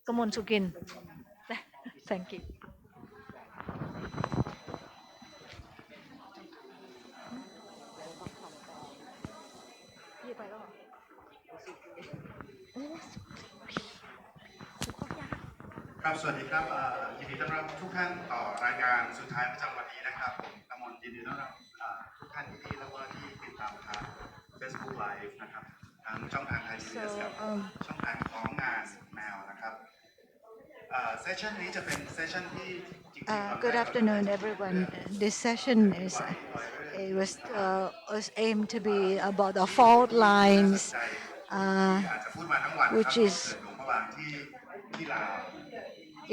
Kamol Sukin. Thank you.ครับสวัสดีครับยินดีต้อนรับทุกท่านต่อรายการสุดท้ายประจำวันนี้นะครับกมลยินดีต้อนรับทุกท่านที่นี่แล้วก็ที่ติดตามทาง Facebook Live นะครับทางช่องทางไทย PBS กับช่องทางของงานแมวนะครับเซสชันนี้จะเป็นเซสชันที่จริงๆ Good afternoon, everyone. This session was aimed to be about the fault lines, which is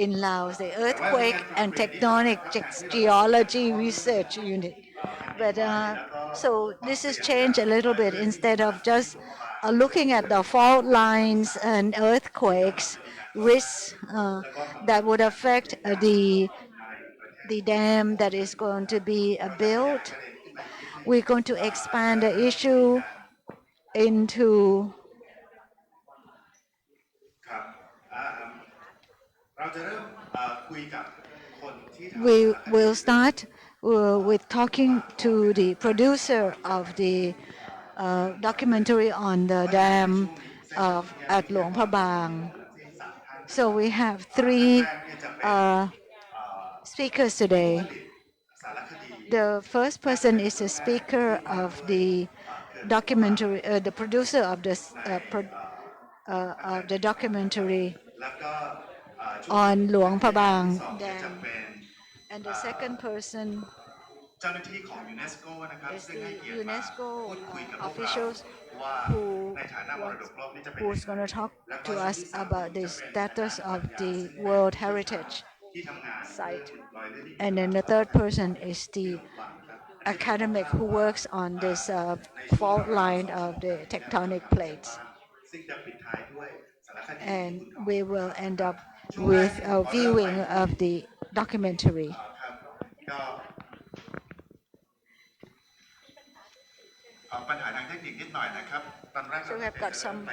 in Laos, the Earthquake and Tectonic Geology Research Unit. But so this has changed a little bit. Instead of just looking at the fault lines and earthquakes risks that would affect the dam that is going to be built, we're going to expand the issue into we will start with talking to the producer of the documentary on the dam at Luang Prabang. So we have three speakers today. The first person is a speaker of the documentary, the producer of the documentary on Luang Prabang Dam. And the second person is the UNESCO officials who's going to talk to us about the status of the World Heritage Site. And then the third person is the academic who works on this fault line of the tectonic plates. And we will end up with a viewing of the documentary. So we have got some.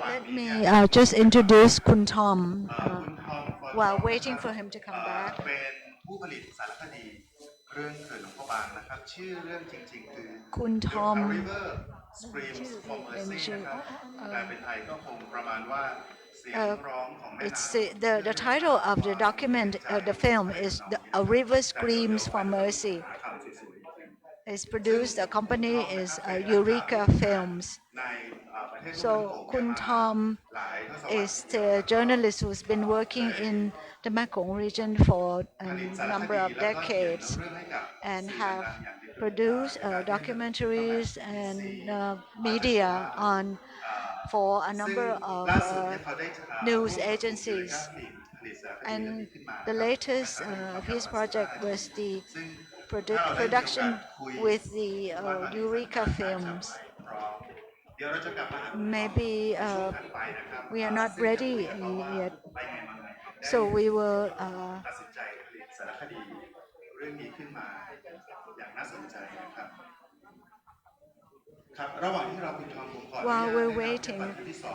Let me just introduce Kun Thom while waiting for him to come back. Kun Thom. It's the title of the document, the film is A River Screams for Mercy. It's produced, the company is Eureka Films. So Kun Thom is the journalist who's been working in the Mekong region for a number of decades and have produced documentaries and media on for a number of news agencies. And the latest of his project was the production with the Eureka Films. Maybe we are not ready yet, so we will while we're waiting,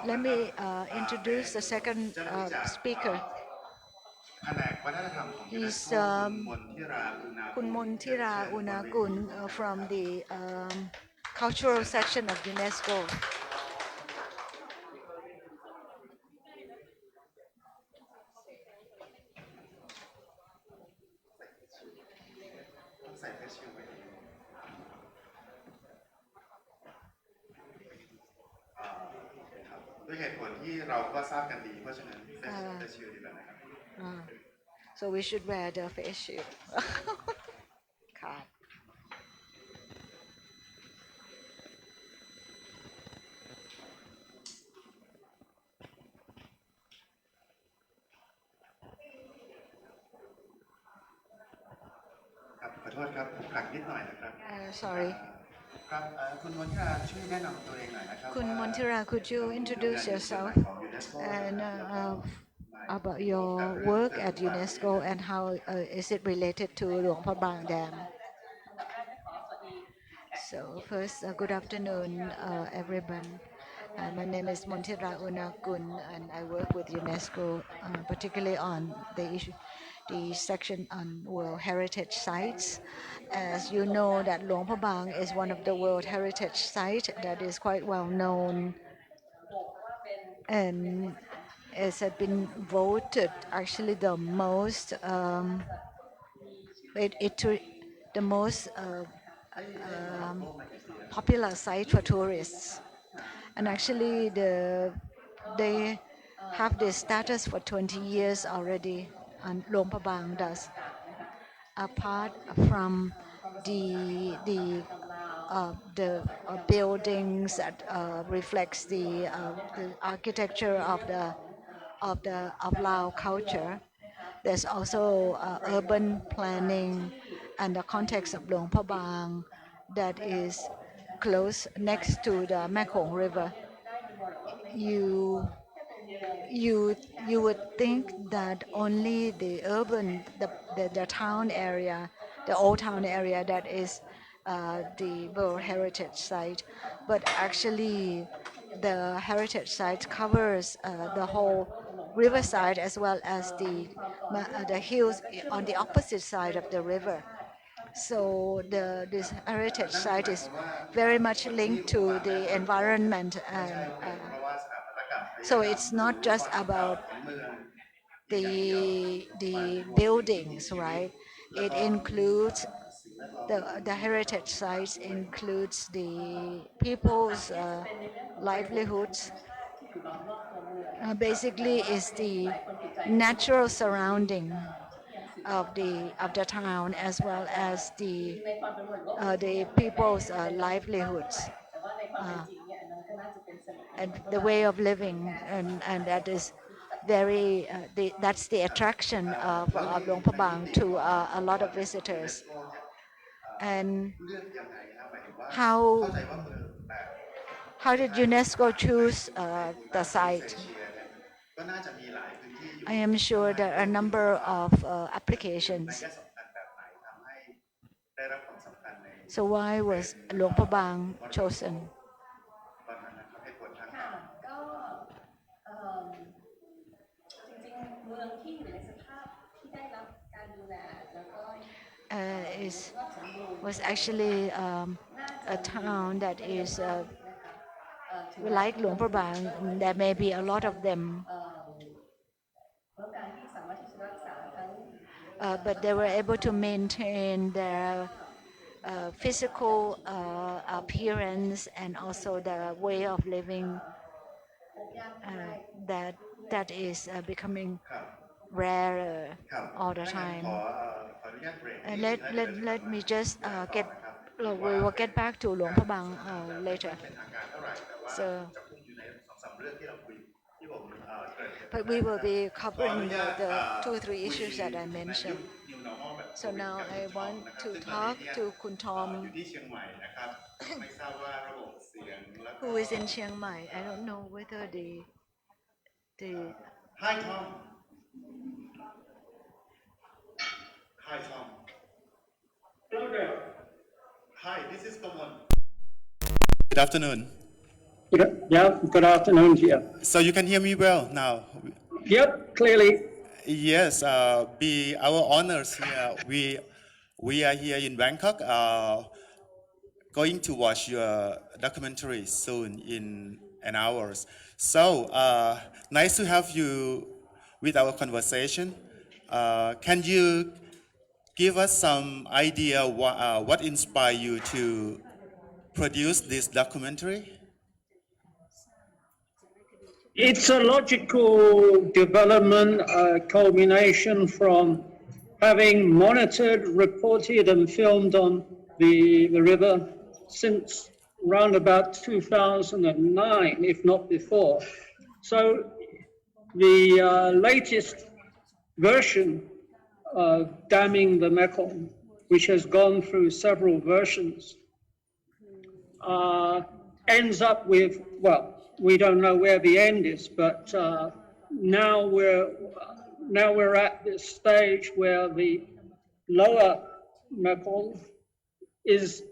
let me introduce the second speaker. He's Kun Montira Unakul from the cultural section of UNESCO. So we should wear the face shield. God. ขอโทษครับผมขัดนิดหน่อยนะครับ Sorry. ครับคุณมนทิราช่วยแนะนำตัวเองหน่อยนะครับ Kun Montira, could you introduce yourself and about your work at UNESCO and how is it related to Luang Prabang Dam? So first, good afternoon, everyone. My name is Montira Unakul, and I work with UNESCO, particularly on the section on World Heritage Sites. As you know, that Luang Prabang is one of the World Heritage Sites that is quite well known, and it has been voted actually the most the most um, popular site for tourists. And actually, they have this status for 20 years already, and Luang Prabang does. Apart from the buildings that reflects the architecture of Lao culture, there's also urban planning and the context of Luang Prabang that is close next to the Mekong River. You you would think that only the urban, the town area, the old town area that is the World Heritage Site, but actually the heritage site covers the whole riverside as well as the hills on the opposite side of the river. So this heritage site is very much linked to the environment, and so it's not just about the buildings, right? It includes the heritage sites includes the people's livelihoods. Basically, is the natural surrounding of the town as well as the people's livelihoods and the way of living, and that is that's the attraction of Luang Prabang to a lot of visitors. And how how did UNESCO choose the site? I am sure there are a number of applications. So why was Luang Prabang chosen? Is was actually a town that is like Luang Prabang. There may be a lot of them, but they were able to maintain their physical appearance and also the way of living that is becoming rarer all the time. And let me just we will get back to Luang Prabang later. So, but we will be covering the 2 or 3 issues that I mentioned. So now I want to talk to Kun Tom, who is in Chiang Mai. I don't know whether the Hi Tom. Hi Tom. Hello there. Hi, this is Kamol. Good afternoon. Yeah, good afternoon to you. So you can hear me well now? Yep, clearly. Yes, be our honors here. We are here in Bangkok, going to watch your documentary soon in an hour. So nice to have you with our conversation. Can you give us some idea what inspired you to produce this documentary? It's a logical development, culmination from having monitored, reported, and filmed on the river since around about 2009, if not before. So the latest version of damming the Mekong, which has gone through several versions, ends up with, well, we don't know where the end is, but now we're at this stage where the lower Mekong is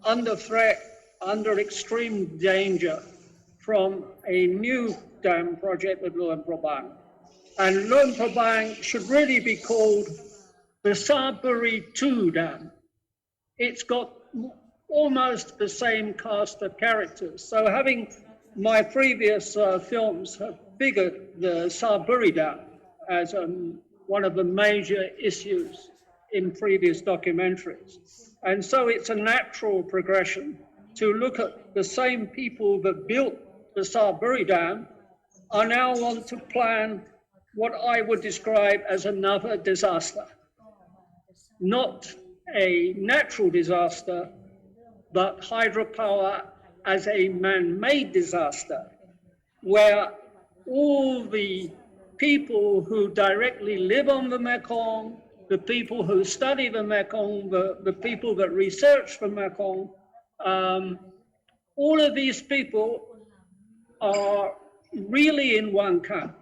under threat, under extreme danger from a new dam project with Luang Prabang. And Luang Prabang should really be called the Sarburi 2 Dam. It's got almost the same cast of characters. So having my previous films have figured the Sarburi Dam as one of the major issues in previous documentaries. And so it's a natural progression to look at the same people that built the Sarburi Dam are now want to plan what I would describe as another disaster. Not a natural disaster, but hydropower as a man-made disaster, where all the people who directly live on the Mekong, the people who study the Mekong, the people that research the Mekong, all of these people are really in one camp.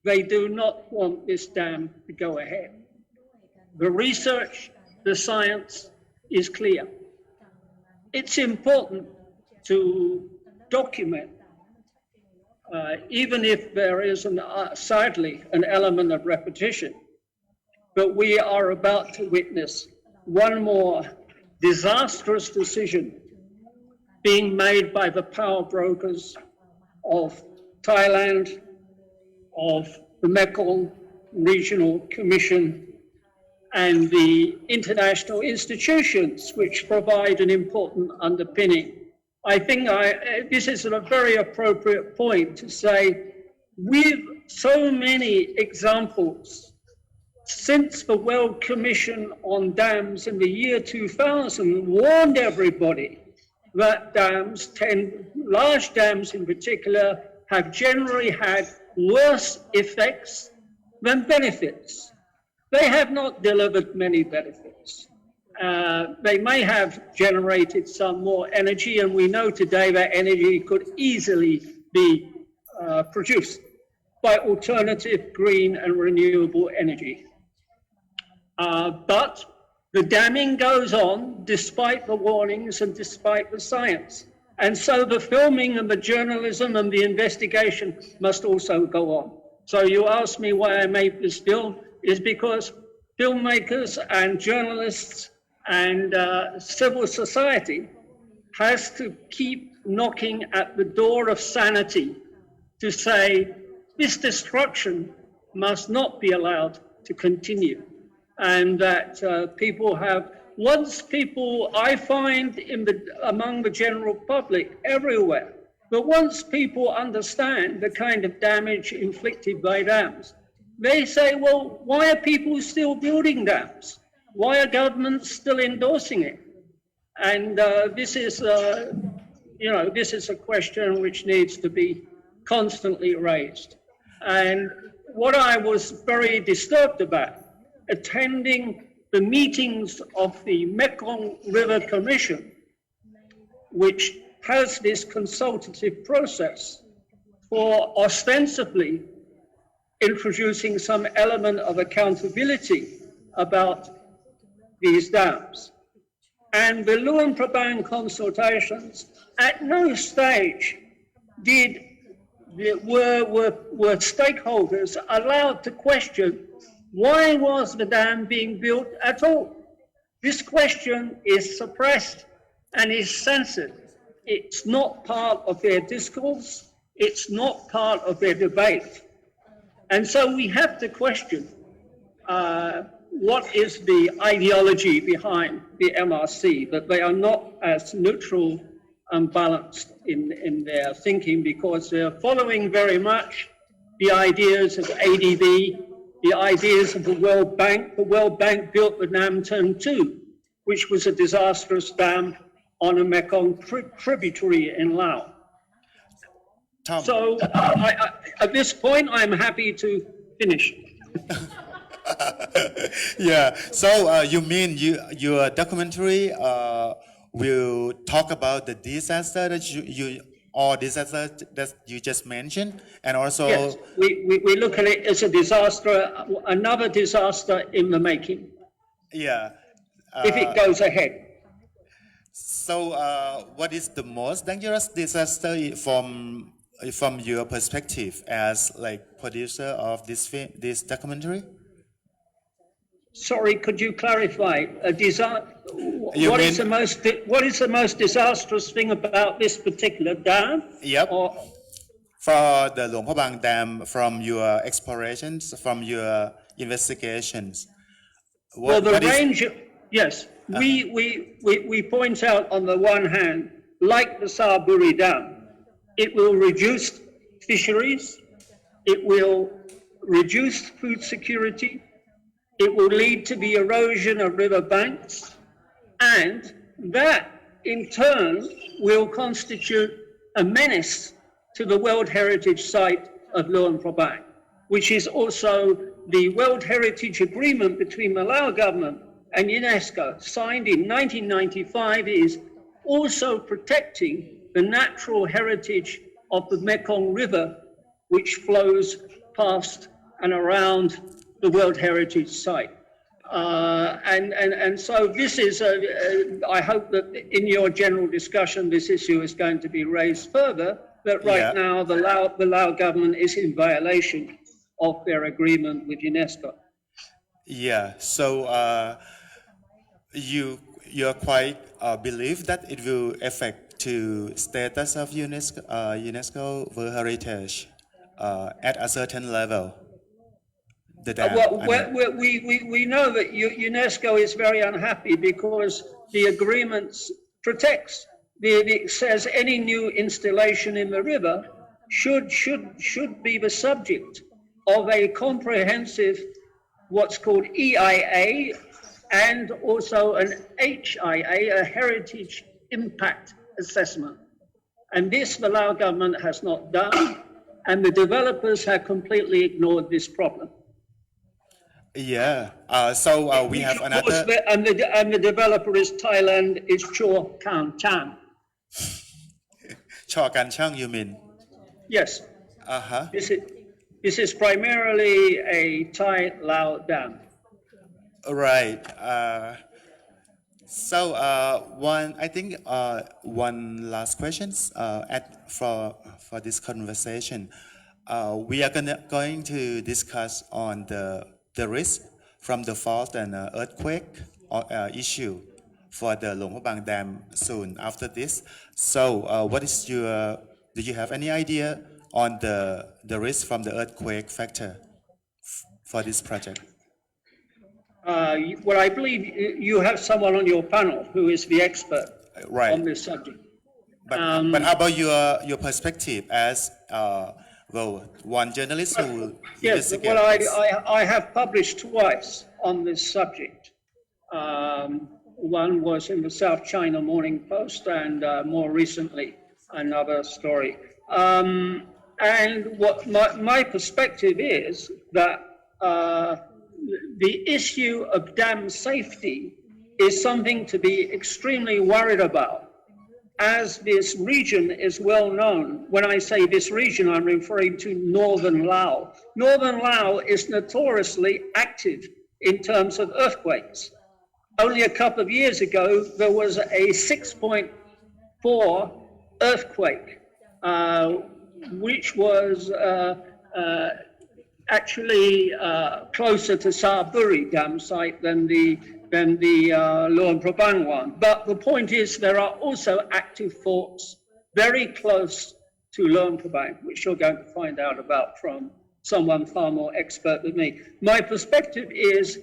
They do not want this dam to go ahead. The research, the science is clear. It's important to document, even if there is, sadly, an element of repetition. But we are about to witness one more disastrous decision being made by the power brokers of Thailand, of the Mekong Regional Commission, and the international institutions which provide an important underpinning. I think this is a very appropriate point to say, with so many examples, since the World Commission on Dams in the year 2000 warned everybody that dams, large dams in particular, have generally had worse effects than benefits. They have not delivered many benefits. They may have generated some more energy, and we know today that energy could easily be produced by alternative green and renewable energy. But the damming goes on despite the warnings and despite the science. And so the filming and the journalism and the investigation must also go on. So you asked me why I made this film, is because filmmakers and journalists and civil society has to keep knocking at the door of sanity to say this destruction must not be allowed to continue. And that people have, once people, I find among the general public everywhere, but once people understand the kind of damage inflicted by dams, they say, well, why are people still building dams? Why are governments still endorsing it? And this is a question which needs to be constantly raised. And what I was very disturbed about, attending the meetings of the Mekong River Commission, which has this consultative process for ostensibly introducing some element of accountability about these dams. And the Luang Prabang consultations at no stage were stakeholders allowed to question why was the dam being built at all. This question is suppressed and is censored. It's not part of their discourse. It's not part of their debate. And so we have to question what is the ideology behind the MRC, that they are not as neutral and balanced in their thinking, because they're following very much the ideas of ADB, the ideas of the World Bank. The World Bank built the Nam Turn 2, which was a disastrous dam on a Mekong tributary in Laos. Tom. So at this point, I'm happy to finish. Yeah, so you mean your documentary will talk about the disaster that disaster that you just mentioned, and also yes, we look at it as a disaster, another disaster in the making. Yeah. If it goes ahead. So what is the most dangerous disaster from from your perspective as like producer of this documentary? Sorry, could you clarify? You What is mean- the most disastrous thing about this particular dam? Yep. Or, For the Luang Prabang Dam, from your explorations, from your investigations, well, the what is- range, yes, we point out on the one hand, like the Charusiri Dam, it will reduce fisheries, it will reduce food security, it will lead to the erosion of river banks, and that in turn will constitute a menace to the World Heritage Site of Luang Prabang, which is also the World Heritage Agreement between the Laos government and UNESCO, signed in 1995, is also protecting the natural heritage of the Mekong River, which flows past and around the World Heritage Site. And so this is, I hope that in your general discussion, this issue is going to be raised further, that right Yeah. now the Lao government is in violation of their agreement with UNESCO. Yeah. So you are quite believe that it will affect to status of UNESCO World Heritage at a certain level. The dam. Well, I mean- we know that UNESCO is very unhappy because the agreement protects. It says any new installation in the river should be the subject of a comprehensive, what's called EIA, and also an HIA, a Heritage Impact Assessment. And this the Lao government has not done, and the developers have completely ignored this problem. Yeah. So we have Of course, another. and the developer is Thailand, is Chor Kan Chang. Chaw Kan Chang, you mean? Yes, Uh-huh. this is primarily a Thai Lao dam. Right. So I think one last questions for this conversation. We are going to discuss on the risk from the fault and earthquake issue for the Luang Prabang Dam soon after this. So do you have any idea on the risk from the earthquake factor for this project? Well, I believe you have someone on your panel who is the expert Right. on this subject. But how about your perspective as one journalist who Yes, investigates well, this? I have published twice on this subject. One was in the South China Morning Post, and more recently, another story. And what my perspective is that the issue of dam safety is something to be extremely worried about, as this region is well known. When I say this region, I'm referring to northern Laos. Northern Laos is notoriously active in terms of earthquakes. Only a couple of years ago, there was a 6.4 earthquake, which was actually closer to Charusiri Dam site than the Luang Prabang one. But the point is, there are also active faults very close to Luang Prabang, which you're going to find out about from someone far more expert than me. My perspective is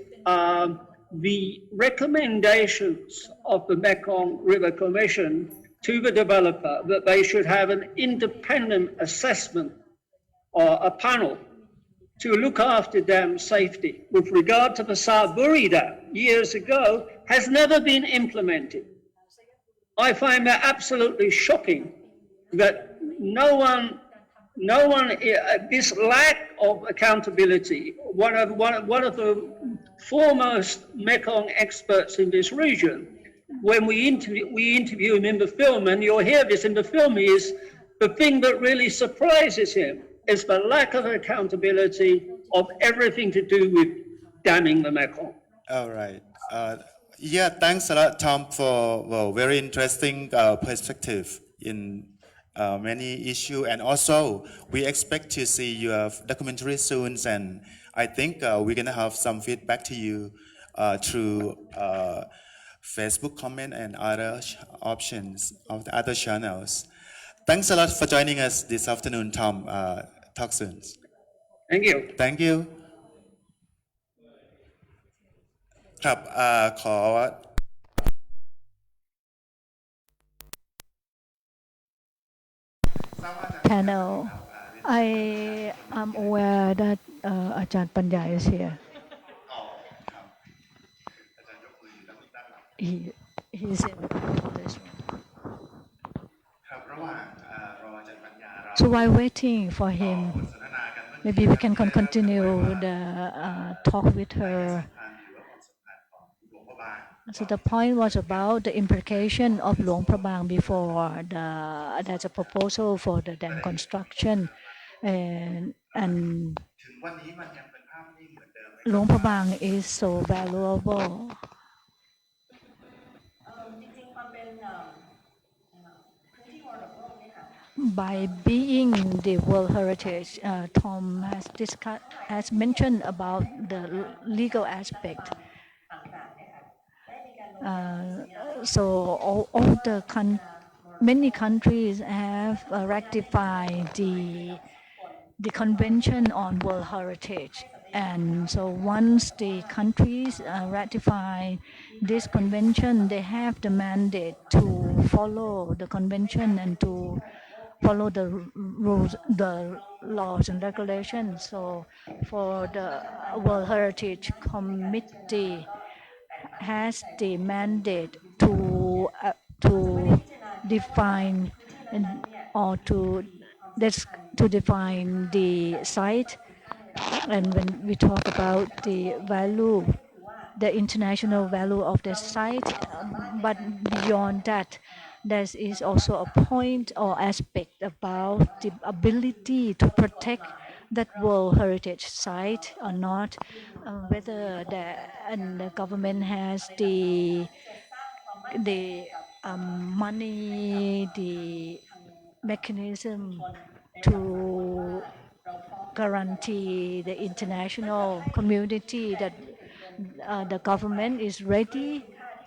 the recommendations of the Mekong River Commission to the developer that they should have an independent assessment or a panel to look after dam safety with regard to the Charusiri Dam years ago has never been implemented. I find that absolutely shocking that no one, this lack of accountability, one of the foremost Mekong experts in this region, when we interview him in the film, and you'll hear this in the film, is the thing that really surprises him is the lack of accountability of everything to do with damming the Mekong. All right. Yeah, thanks a lot, Tom, for very interesting perspective in many issue, and also we expect to see your documentary soon, and I think we're gonna have some feedback to you through Facebook comment and other options of the other channels. Thanks a lot for joining us this afternoon, Tom. Talk soon. Thank you. Thank you ครับขอ Panel. I am aware that Ajahn Panya is here. He's in this one. ครับระหว่างรออาจารย์ปัญญาเรา So while waiting for ต่อ him, บทสนทนากันเมื่อ maybe กี้ we ครับ can ได้เริ่มกันไว้ continue ว่า the talk with ใน her. สัมพันธ์หรือว่าความสัมพันธ์ของหลวงพระบาง So the point was about the implication of Luang Prabang before there's a proposal for the dam construction, and ถึงวันนี้มันยังเป็นภาพนิ่งเหมือนเดิมไหม Luang Prabang is so valuable. By being the World Heritage, Tom has mentioned about the legal aspect. So all the many countries have ratified the Convention on World Heritage. And so once the countries ratify this convention, they have the mandate to follow the convention and to follow the rules, the laws and regulations. So for the World Heritage Committee has the mandate to define or to define the site. And when we talk about the value, the international value of the site, but beyond that, there is also a point or aspect about the ability to protect that World Heritage site or not, whether the government has the money, the mechanism to guarantee the international community that the government is ready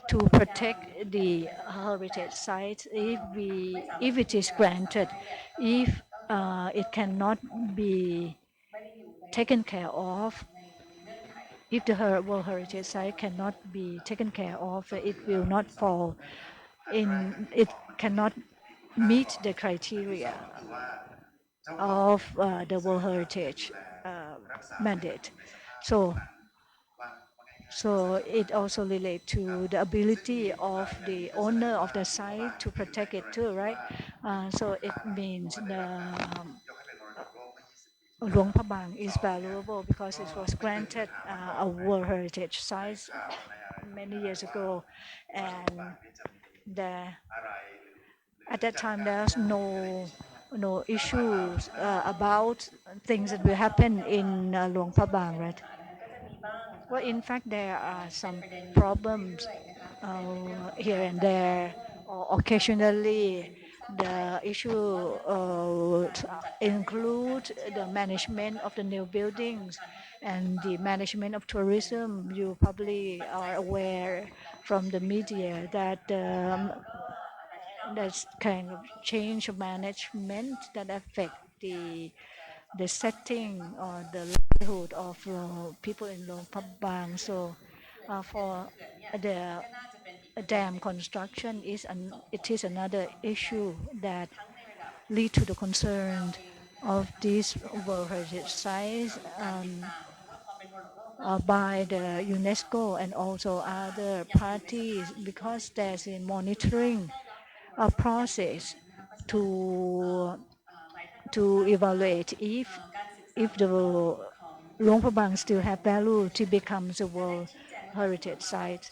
to protect the heritage sites if it is granted. If it cannot be taken care of, if the World Heritage Site cannot be taken care of, it will not fall in, it cannot meet the criteria of the World Heritage mandate. So it also relates to the ability of the owner of the site to protect it too, right? So it means the Luang Prabang is valuable because it was granted a World Heritage Site many years ago, and at that time there's no issues about things that will happen in Luang Prabang, right? Well, in fact, there are some problems here and there, or occasionally. The issue include the management of the new buildings and the management of tourism. You probably are aware from the media that there's kind of change of management that affect the setting or the livelihood of people in Luang Prabang. So for the dam construction it is another issue that lead to the concern of these World Heritage sites by the UNESCO and also other parties, because there's a monitoring process to evaluate if the Luang Prabang still have value to become a World Heritage Site.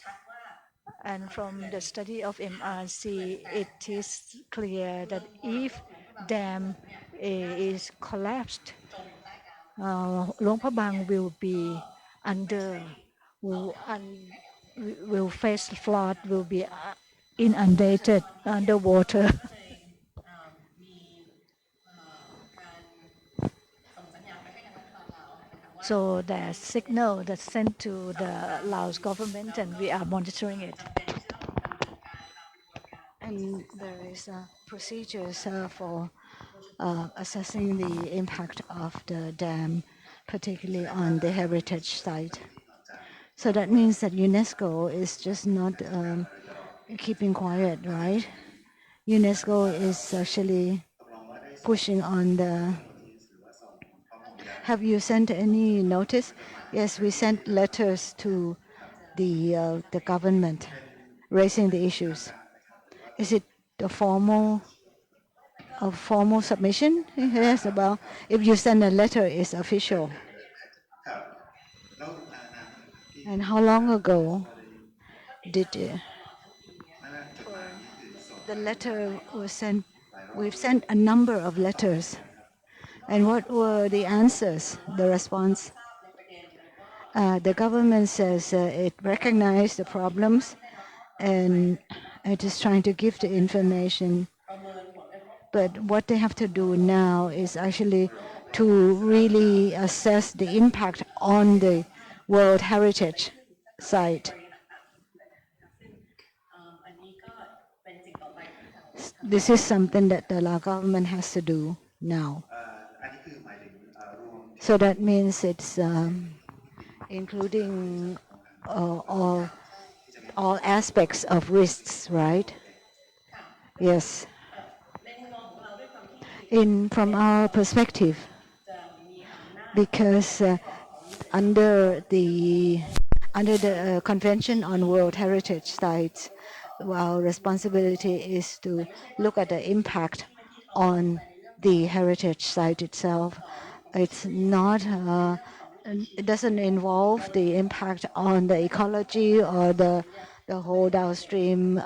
And from the study of MRC, it is clear that if dam is collapsed, Luang Prabang will be will face flood, will be inundated underwater. So there's signal that's sent to the Laos government, and we are monitoring it. And there is procedures for assessing the impact of the dam, particularly on the heritage site. So that means that UNESCO is just not keeping quiet, right? UNESCO is actually pushing on the. Have you sent any notice? Yes, we sent letters to the government raising the issues. Is it a formal submission? Yes, about if you send a letter, it's official. And how long ago did the letter was sent? We've sent a number of letters. And what were the answers, the response? The government says it recognized the problems and it is trying to give the information. But what they have to do now is actually to really assess the impact on the World Heritage Site. This is something that the Lao government has to do now. So that means it's including all aspects of risks, right? Yes. From our perspective, because under the Convention on World Heritage Sites, our responsibility is to look at the impact on the heritage site itself. It's not. It doesn't involve the impact on the ecology or the whole downstream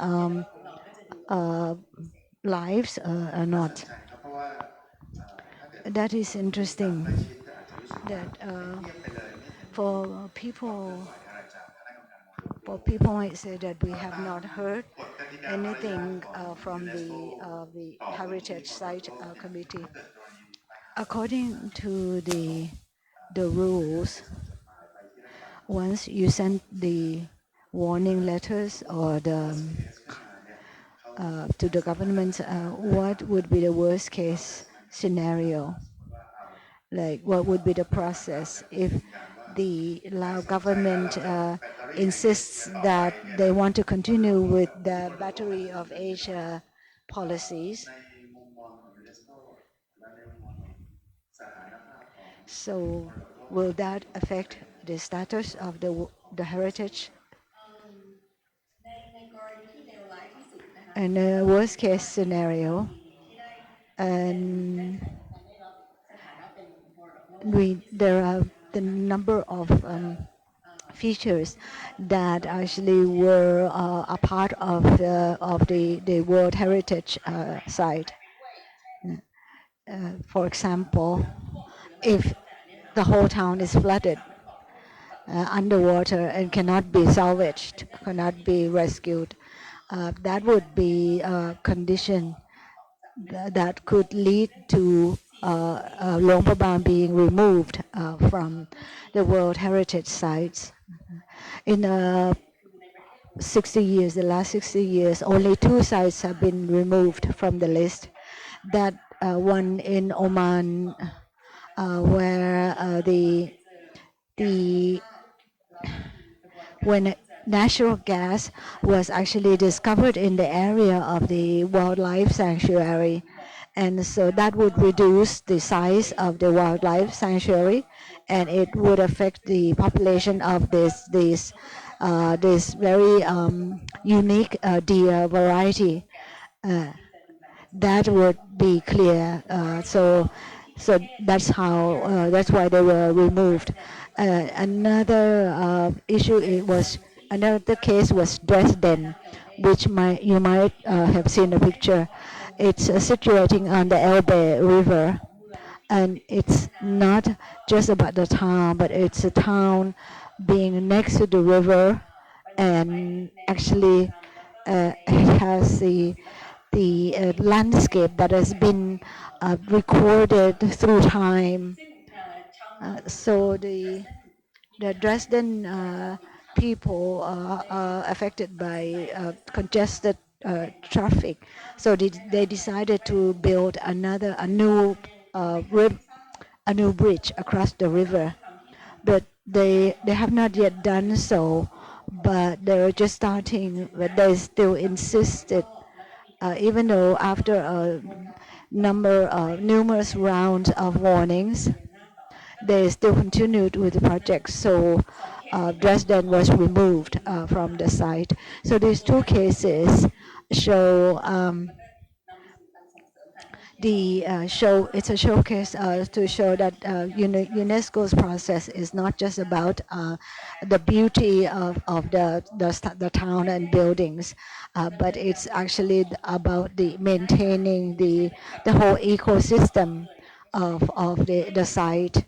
lives or not. That is interesting. That for people might say that we have not heard anything from the Heritage Site Committee. According to the rules, once you send the warning letters or the to the government, what would be the worst case scenario? Like, what would be the process if the Lao government insists that they want to continue with the Battery of Asia policies? So will that affect the status of the heritage? And the worst case scenario, and there are the number of features that actually were a part of the World Heritage Site. For example, if the whole town is flooded underwater and cannot be salvaged, cannot be rescued, that would be a condition that could lead to Luang Prabang being removed from the World Heritage Sites. In 60 years, the last 60 years, only 2 sites have been removed from the list. That one in Oman, where when natural gas was actually discovered in the area of the wildlife sanctuary, and so that would reduce the size of the wildlife sanctuary, and it would affect the population of this very unique deer variety. That would be clear. So that's how. That's why they were removed. Another another case was Dresden, which you might have seen a picture. It's situating on the Elbe River, and it's not just about the town, but it's a town being next to the river, and actually it has the landscape that has been recorded through time. So the Dresden people are affected by congested traffic. So they decided to build a new a new bridge across the river. But they have not yet done so. But they're just starting. But they still insisted, even though after a numerous rounds of warnings, they still continued with the project. So Dresden was removed from the site. So these two cases show it's a showcase to show that UNESCO's process is not just about the beauty of the town and buildings, but it's actually about the maintaining the whole ecosystem of the site,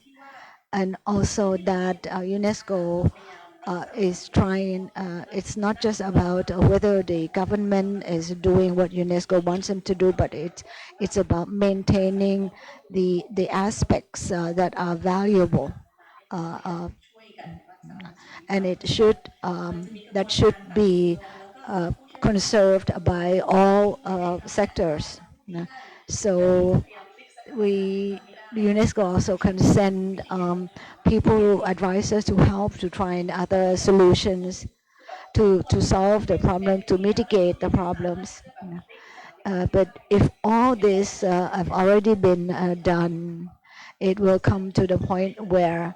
and also that UNESCO is trying, it's not just about whether the government is doing what UNESCO wants them to do, but it's about maintaining the aspects that are valuable. And that should be conserved by all sectors. So UNESCO also can send people, advisors to help to find other solutions to solve the problem, to mitigate the problems. But if all this have already been done, it will come to the point where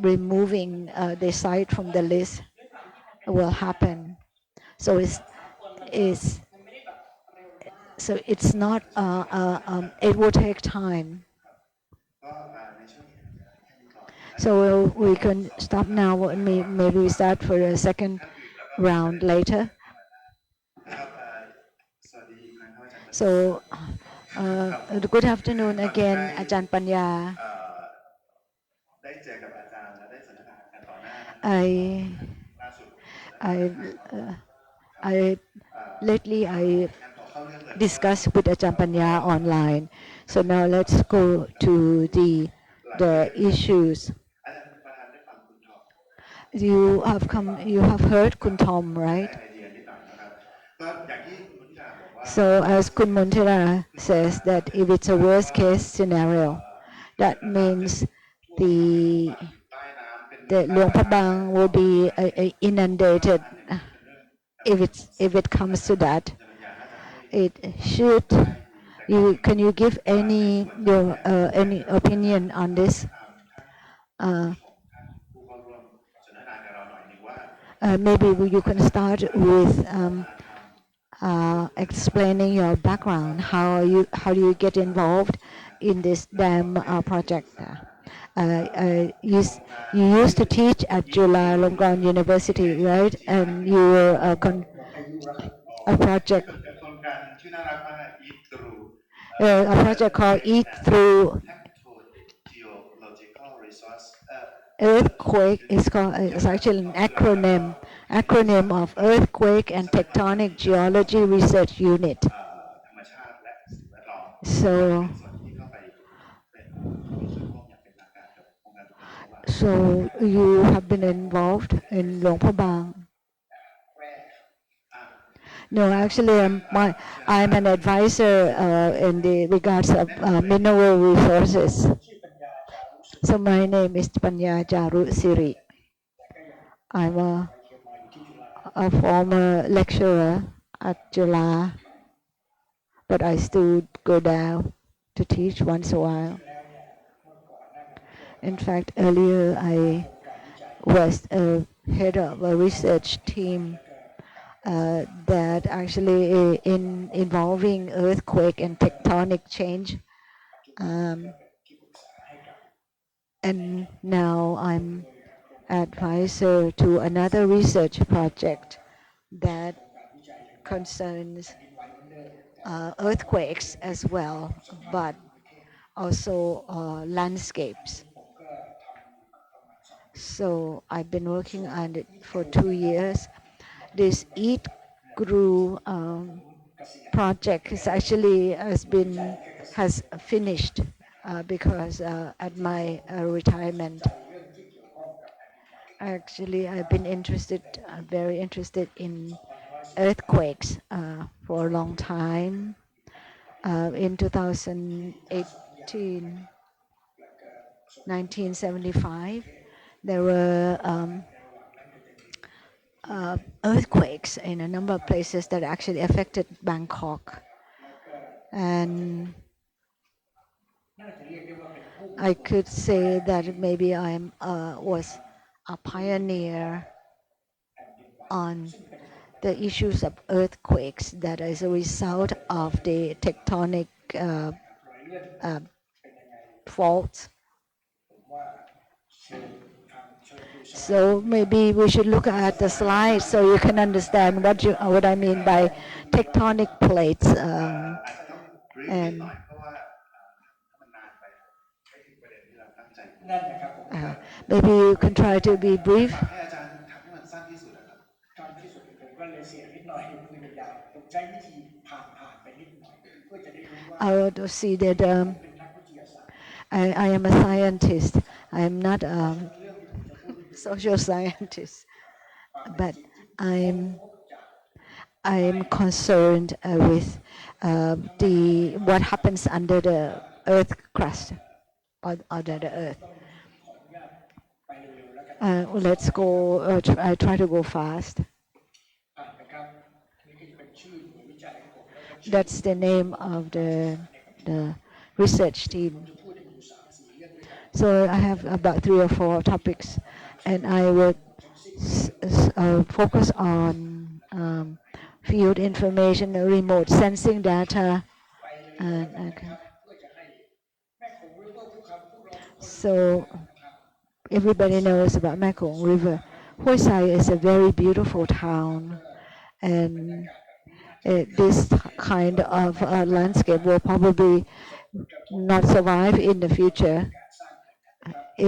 removing the site from the list will happen. So it's so it's not. It will take time. So we can stop now and maybe we start for a second round later. So good afternoon again, Ajahn Panya. I lately I discussed with Ajahn Panya online. So now let's go to the issues. You have heard Kun Tom, right? So as Kun Montira says that if it's a worst case scenario, that means the Luang Prabang will be inundated. If it comes to that, it should. Can you give any opinion on this? Maybe you can start with explaining your background. How do you get involved in this dam project? You used to teach at Chulalongkorn University, right? And you were a project called EATGRU. Earthquake is called. It's actually an acronym of Earthquake and Tectonic Geology Research Unit. So you have been involved in Luang Prabang? No, actually, I'm an advisor in the regards of mineral resources. So my name is Panya Charusiri. I'm a former lecturer at Jula, but I still go down to teach once in a while. In fact, earlier I was head of a research team that actually involving earthquake and tectonic change. And now I'm advisor to another research project that concerns earthquakes as well, but also landscapes. So I've been working on it for 2 years. This EATGRU project has finished because at my retirement, actually I've been interested, very interested in earthquakes for a long time. In 2018, 1975, there were earthquakes in a number of places that actually affected Bangkok. And I could say that maybe I was a pioneer on the issues of earthquakes that is a result of the tectonic faults. So maybe we should look at the slides so you can understand what I mean by tectonic plates. อาจจะต้องบรีฟนิด And หน่อยเพราะว่าถ้ามันนานไปไม่ถึงประเด็นที่เราตั้งใจ maybe you can try to be brief. ให้อาจารย์ทำให้มันสั้นที่สุดนะครับ สั้นที่สุดผมก็เลยเสียนิดหน่อยมือใหญ่ผมใช้วิธีผ่านไปนิดหน่อยเพื่อจะได้รู้ว่า I want to see that เป็นนักวิทยาศาสตร์ I am a scientist. I am not a social scientist, but I'm concerned with what happens under the earth crust or under the earth. Let's go. I try to go fast. นะครับนี่ก็จะเป็นชื่อหน่วยวิจัยของผมแล้วก็ That's the name of the research team. พูดถึงอยู่3-4เรื่องด้วยกัน So I have about 3 or 4 topics, and I will focus on field information, remote sensing data, and okay. เพื่อจะให้แม่คงรู้ว่าพวกเขาพวกเราทุกคน So everybody knows about Mekong River. Hoi Sai is a very beautiful town, and this kind of landscape will probably not survive in the future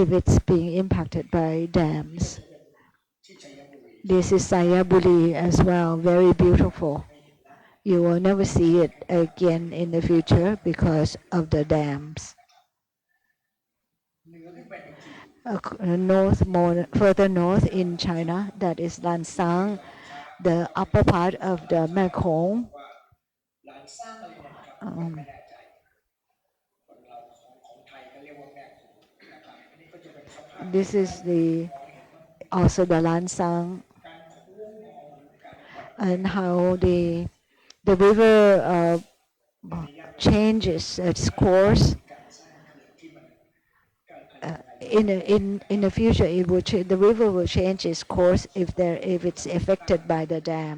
if it's being impacted by dams. This is Sayaburi as well, very beautiful. You will never see it again in the future because of the dams. Further north in China, that is Lansang, the upper part of the Mekong. หลานสร้างอะไรเนี่ยนะครับไม่แน่ใจคนเราของไทยก็เรียกว่าแม่คงนะครับอันนี้ก็จะเป็นสภาพ This is also the Lansang, and how the river changes its course. In the future, the river will change its course if it's affected by the dam.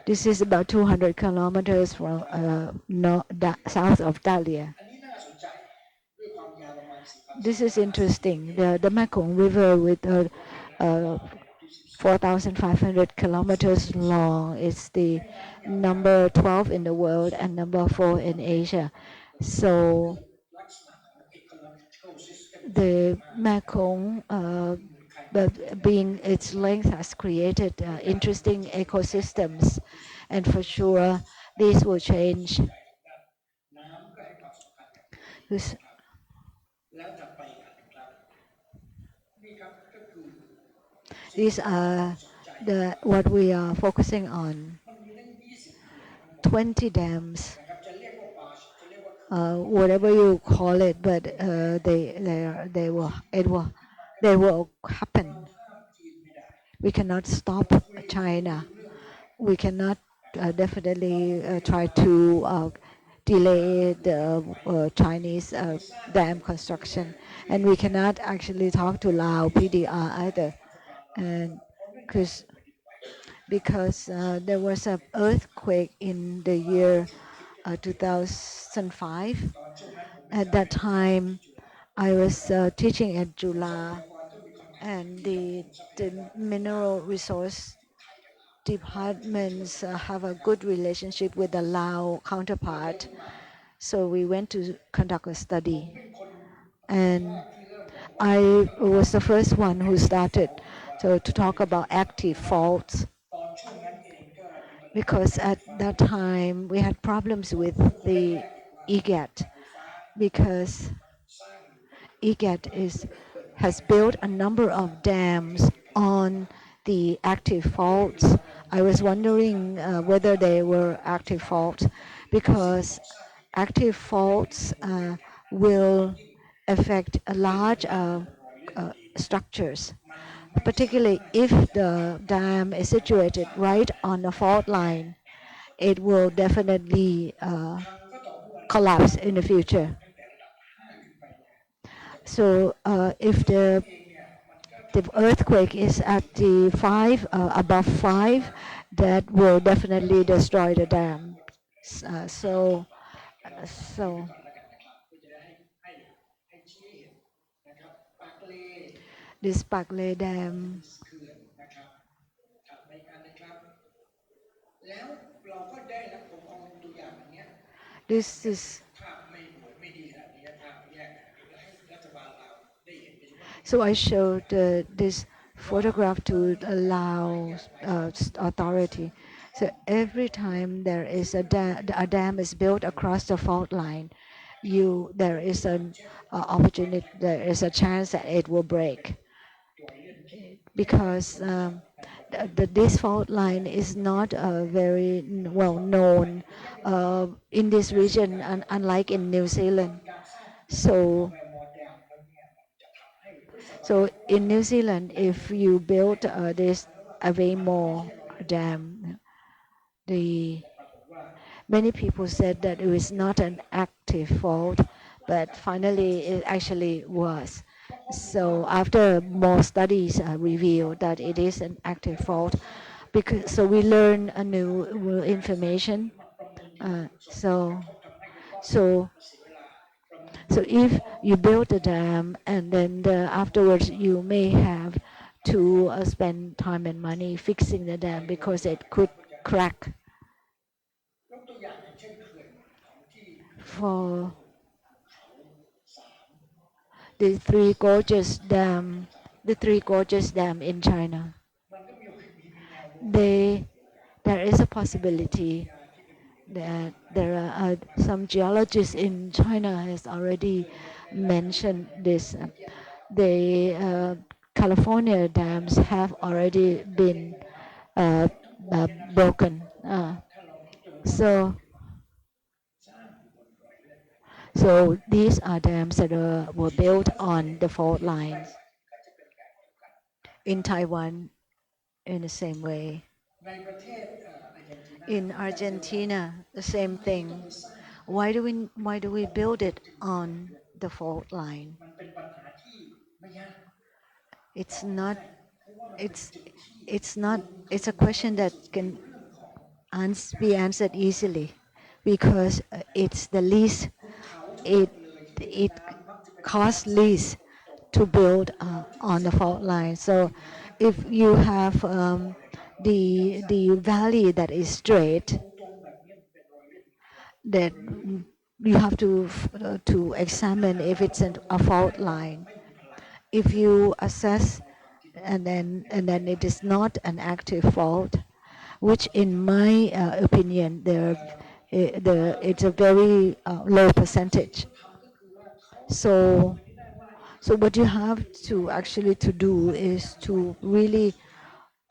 This is about 200 kilometers from south of Dahlia. อันนี้น่าสนใจด้วยความยาวประมาณ This is interesting. The Mekong River with 4,500 kilometers long is the number 12 in the world and number 4 in Asia. So the Mekong, being its length, has created interesting ecosystems, and for sure these will change. น้ำก็ให้ความสำคัญ This- แล้วถัดไปครับนี่ครับก็คือ These are what we are focusing on. 20 dams, นะครับจะเรียกว่าป่าจะเรียกว่า whatever you call it, but they will happen. We cannot stop China. We cannot definitely try to delay the Chinese dam construction, and we cannot actually talk to Lao PDR either, and because there was an earthquake in the year 2005. At that time, I was teaching at Jula, and the mineral resource departments have a good relationship with the Lao counterpart. So we went to conduct a study, and I was the first one who started to talk about active faults, because at that time we had problems with the EGAT, because EGAT has built a number of dams on the active faults. I was wondering whether they were active faults, because active faults will affect a large structures, particularly if the dam is situated right on the fault line. It will definitely collapse in the future. So if the earthquake is at the above 5, that will definitely destroy the dam. So so ให้ชี้ให้เห็นนะครับปากเล this Pakle Dam, เขื่อนนะครับถัดไปกันนะครับแล้วเราก็ได้รับผมเอาตัวอย่างอันเนี้ย this is ภาพไม่หวยไม่ดีแบบนี้ภาพแยกแล้วให้รัฐบาลเราได้เห็นโดยเฉพาะ so I showed this photograph to the Laos authority. So every time there is a dam is built across the fault line, there is an opportunity, there is a chance that it will break, because this fault line is not very well known in this region, unlike in New Zealand. So in New Zealand, if you build this Avemo Dam, many people said that it was not an active fault, but finally it actually was. So after more studies revealed that it is an active fault, so we learn a new information. So if you build a dam and then afterwards you may have to spend time and money fixing the dam because it could crack. For the Three Gorges Dam in China, there is a possibility that there are some geologists in China has already mentioned this. The California dams have already been broken. So these are dams that were built on the fault lines. In Taiwan, in the same way. In Argentina, the same thing. Why do we build it on the fault line? It's a question that can be answered easily, because it's the least, it costs least to build on the fault line. So if you have the valley that is straight, that you have to examine if it's a fault line. If you assess and then it is not an active fault, which in my opinion it's a very low percentage. So what you have to actually to do is to really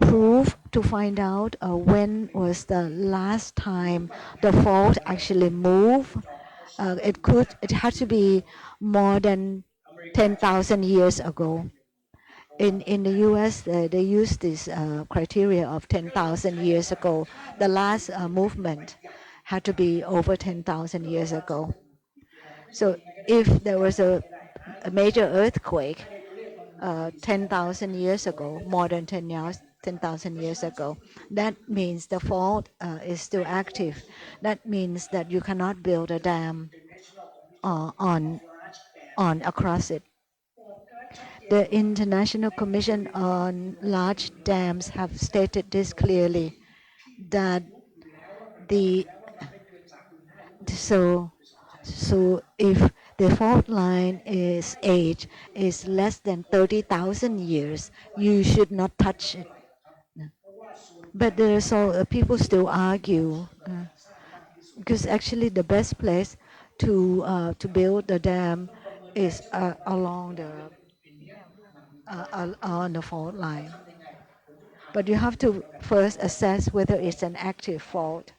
to find out when was the last time the fault actually moved. It had to be more than 10,000 years ago. In the US, they use this criteria of 10,000 years ago. The last movement had to be over 10,000 years ago. So if there was a major earthquake 10,000 years ago, more than 10,000 years ago, that means the fault is still active. That means that you cannot build a dam across it. The International Commission on Large Dams have stated this clearly, that so if the fault line age is less than 30,000 years, you should not touch it. But people still argue, because actually the best place to build the dam is along the on the fault line. But you have to first assess whether it's an active fault.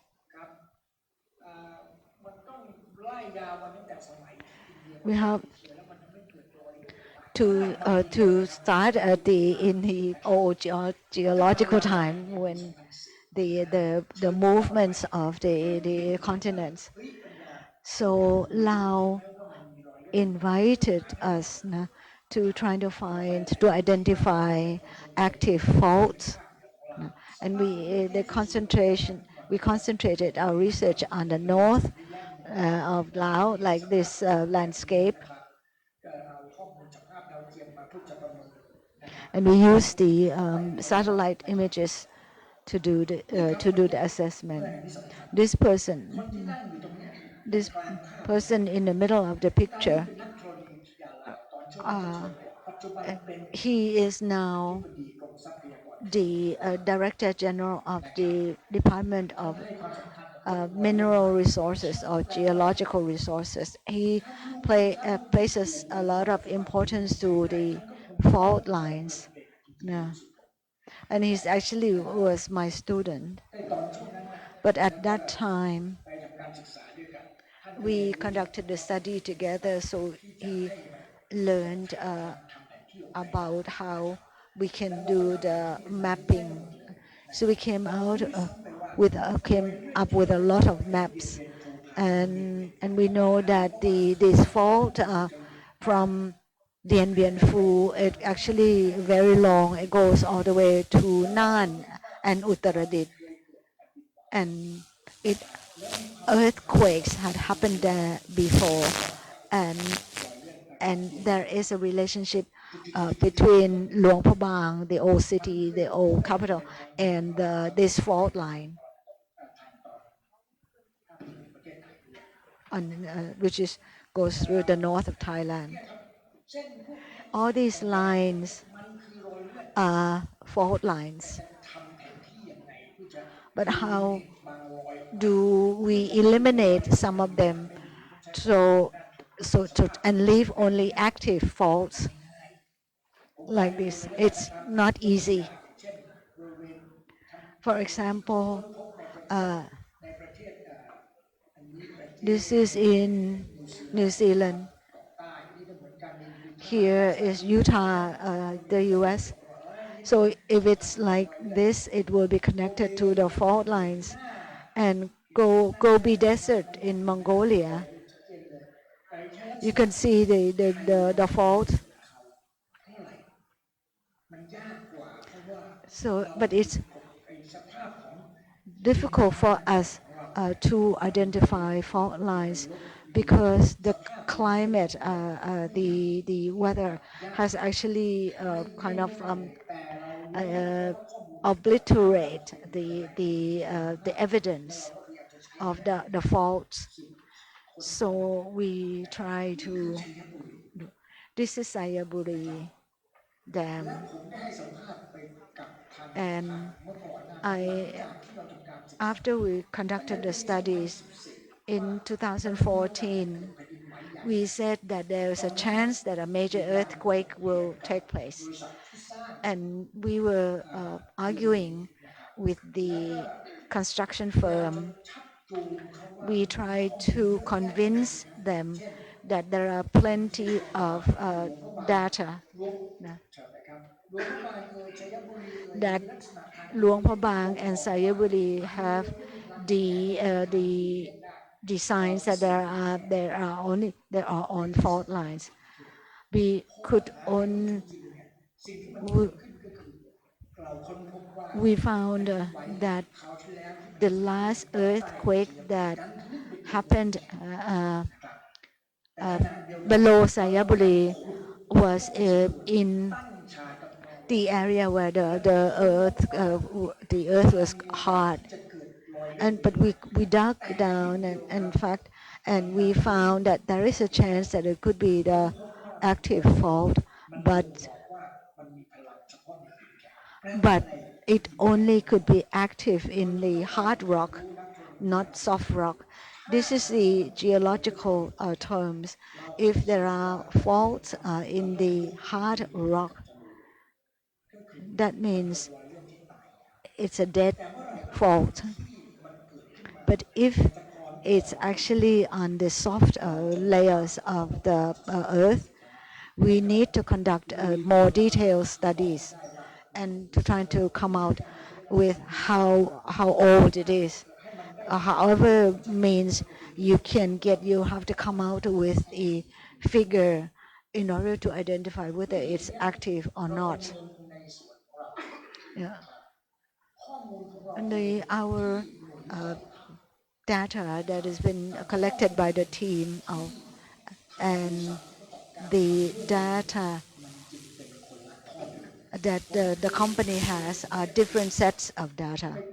มันต้องไล่ยาวมาตั้งแต่สมัยอินเดีย We have เขียนแล้วมันทำให้เกิดรอย to start at in the old geological time when the movements of the continents. So Lao invited us to try to identify active faults, and we concentrated our research on the north of Laos, like this landscape. And we use the satellite images to do the assessment. This person in the middle of the picture, he is now the Director General of the Department of Mineral Resources or Geological Resources. He places a lot of importance to the fault lines. Yeah. And he actually was my student. But at that time, we conducted the study together, so he learned about how we can do the mapping. So we came up with a lot of maps, and we know that this fault from Dien Bien Phu, it actually very long. It goes all the way to Nan and Uttaradit, and earthquakes had happened there before, and there is a relationship between Luang Prabang, the old city, the old capital, and this fault line, which goes through the north of Thailand. All these lines are fault lines. But how do we eliminate some of them and leave only active faults like this? It's not easy. For example, this is in New Zealand. Here is Utah, the US. So if it's like this, it will be connected to the fault lines. And Gobi Desert in Mongolia, you can see the fault. So, but it's difficult for us to identify fault lines because the climate, the weather has actually kind of obliterate the evidence of the faults. So we try to. This is Sayaburi Dam, and after we conducted the studies in 2014, we said that there is a chance that a major earthquake will take place, and we were arguing with the construction firm. We tried to convince them that there are plenty of data that Luang Prabang and Sayaburi have the signs that there are on fault lines. We found that the last earthquake that happened below Sayaburi was in the area where the earth was hard, but we dug down and in fact, and we found that there is a chance that it could be the active fault, but it only could be active in the hard rock, not soft rock, This is the geological terms. If there are faults in the hard rock, that means it's a dead fault. But if it's actually on the soft layers of the earth, we need to conduct more detailed studies and to try to come out with how old it is. However means you have to come out with a figure in order to identify whether it's active or not. Yeah. And our data that has been collected by the team and the data that the company has are different sets of data.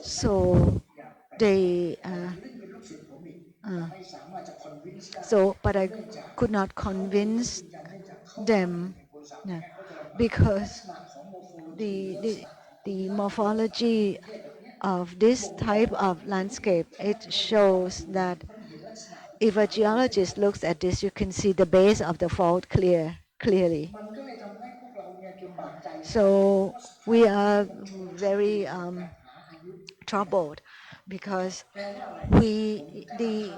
So they but I could not convince them because the morphology of this type of landscape, it shows that if a geologist looks at this, you can see the base of the fault clearly. So we are very troubled because the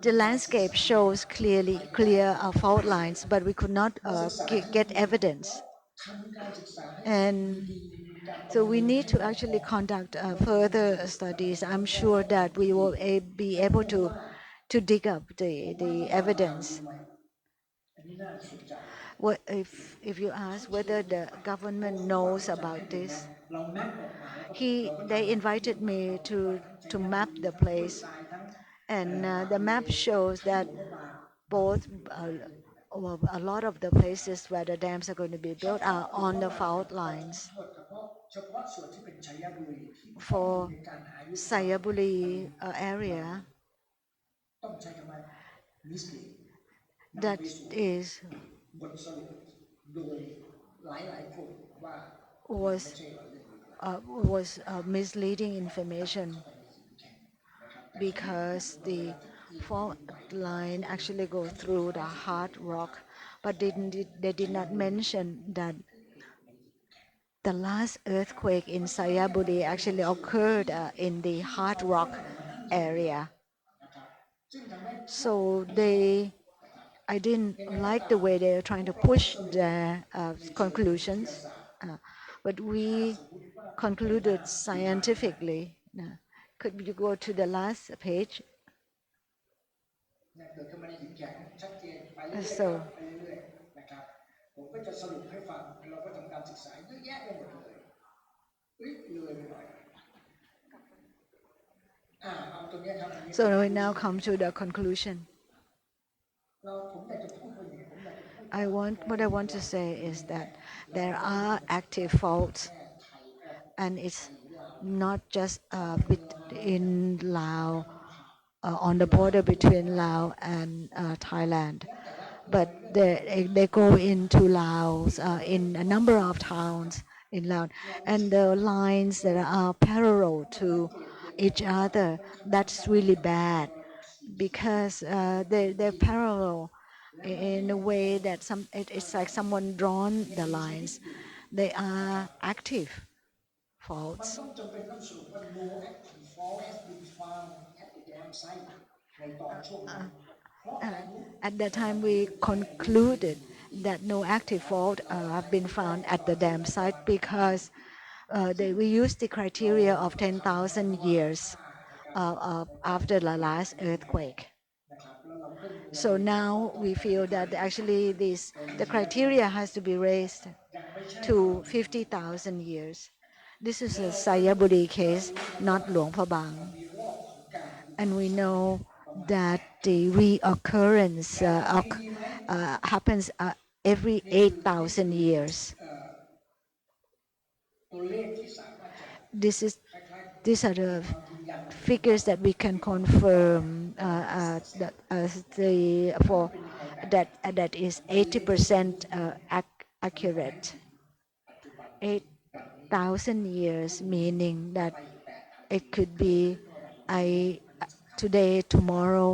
landscape shows clear fault lines, but we could not get evidence. And so we need to actually conduct further studies. I'm sure that we will be able to dig up the evidence. What if you ask whether the government knows about this? They invited me to map the place, and the map shows that both a lot of the places where the dams are going to be built are on the fault lines. For Sayaburi area, that is was misleading information because the fault line actually goes through the hard rock, but they did not mention that the last earthquake in Sayaburi actually occurred in the hard rock area. So I didn't like the way they're trying to push their conclusions, but we concluded scientifically. Could you go to the last page? So so we now come to the conclusion. What I want to say is that there are active faults, and it's not just in Laos, on the border between Laos and Thailand, but they go into Laos in a number of towns in Laos, and the lines that are parallel to each other, that's really bad because they're parallel in a way that it's like someone drawn the lines. They are active faults. At that time, we concluded that no active fault have been found at the dam site because we used the criteria of 10,000 years after the last earthquake. So now we feel that actually the criteria has to be raised to 50,000 years. This is a Sayaburi case, not Luang Prabang. And we know that the reoccurrence happens every 8,000 years. These are the figures that we can confirm that that is 80% accurate. 8,000 years, meaning that it could be today, tomorrow,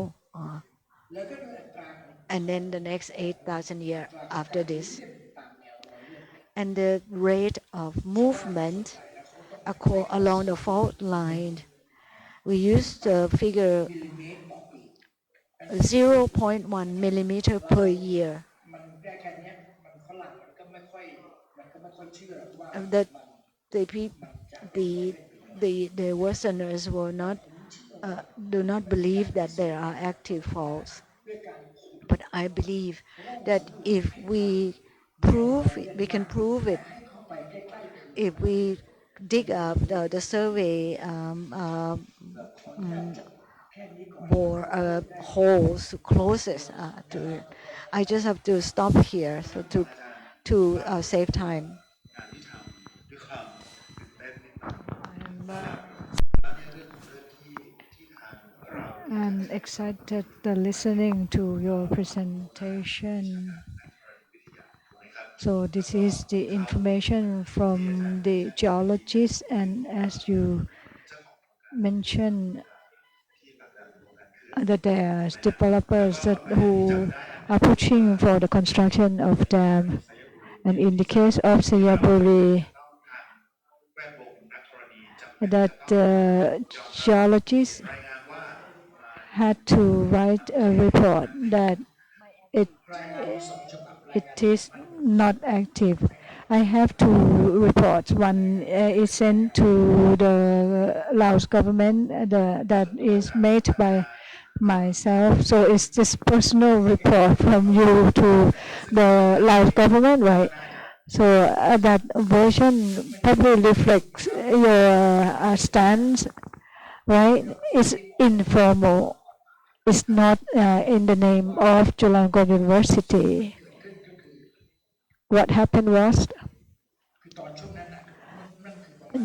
แล้วก็โดยอัตราของ and then the next 8,000 years อัตรา after การ this. เลื่อนตามแนวรอยเลื่อน And the rate of movement along the fault line, we used the figure มิลลิเมตรต่อปี 0.1 millimeter per year. มันได้แค่เนี้ยมันฝรั่งมันก็ไม่ค่อยเชื่อว่า That the Westerners will not do not believe that there are active faults. But I believe that if we can prove it. If we dig up the survey bore holes closest to it. I just have to stop here so to save time. งานที่ทำด้วยความตื่นเต้นนิดหน่อย I'm excited listening to your presentation. So this is the information from the geologists, and as you mentioned, that there's developers who are pushing for the construction of dam. And in the case of Sayaburi, that geologists had to write a report that it is not active. I have two reports. One is sent to the Laos government that is made by myself. So it's just personal report from you to the Laos government, right? So that version probably reflects your stance, right? It's informal. It's not in the name of Chulalongkorn University. What happened was,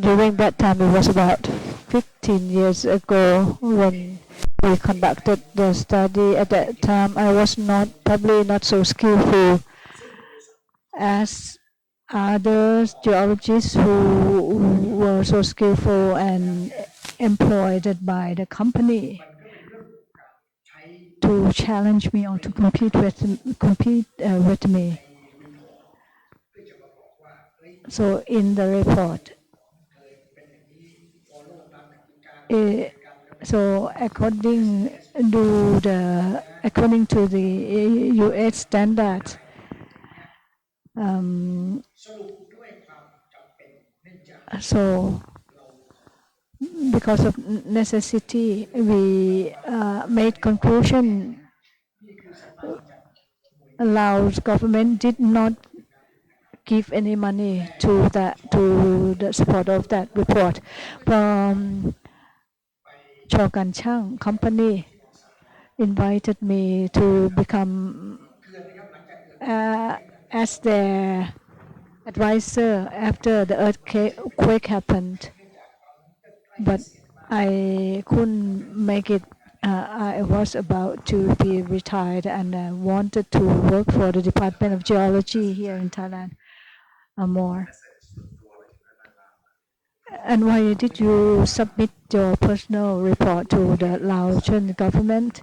during that time, it was about 15 years ago when we conducted the study. At that time, I was probably not so skillful as other geologists who were so skillful and employed by the company to challenge me or to compete with me. So in the report, so according to the US standards, so because of necessity, we made conclusion. Laos government did not give any money to the support of that report. From Chokan Chang company invited me to become as their advisor after the earthquake happened. But I couldn't make it. I was about to be retired and I wanted to work for the Department of Geology here in Thailand more. And why did you submit your personal report to the Laotian government?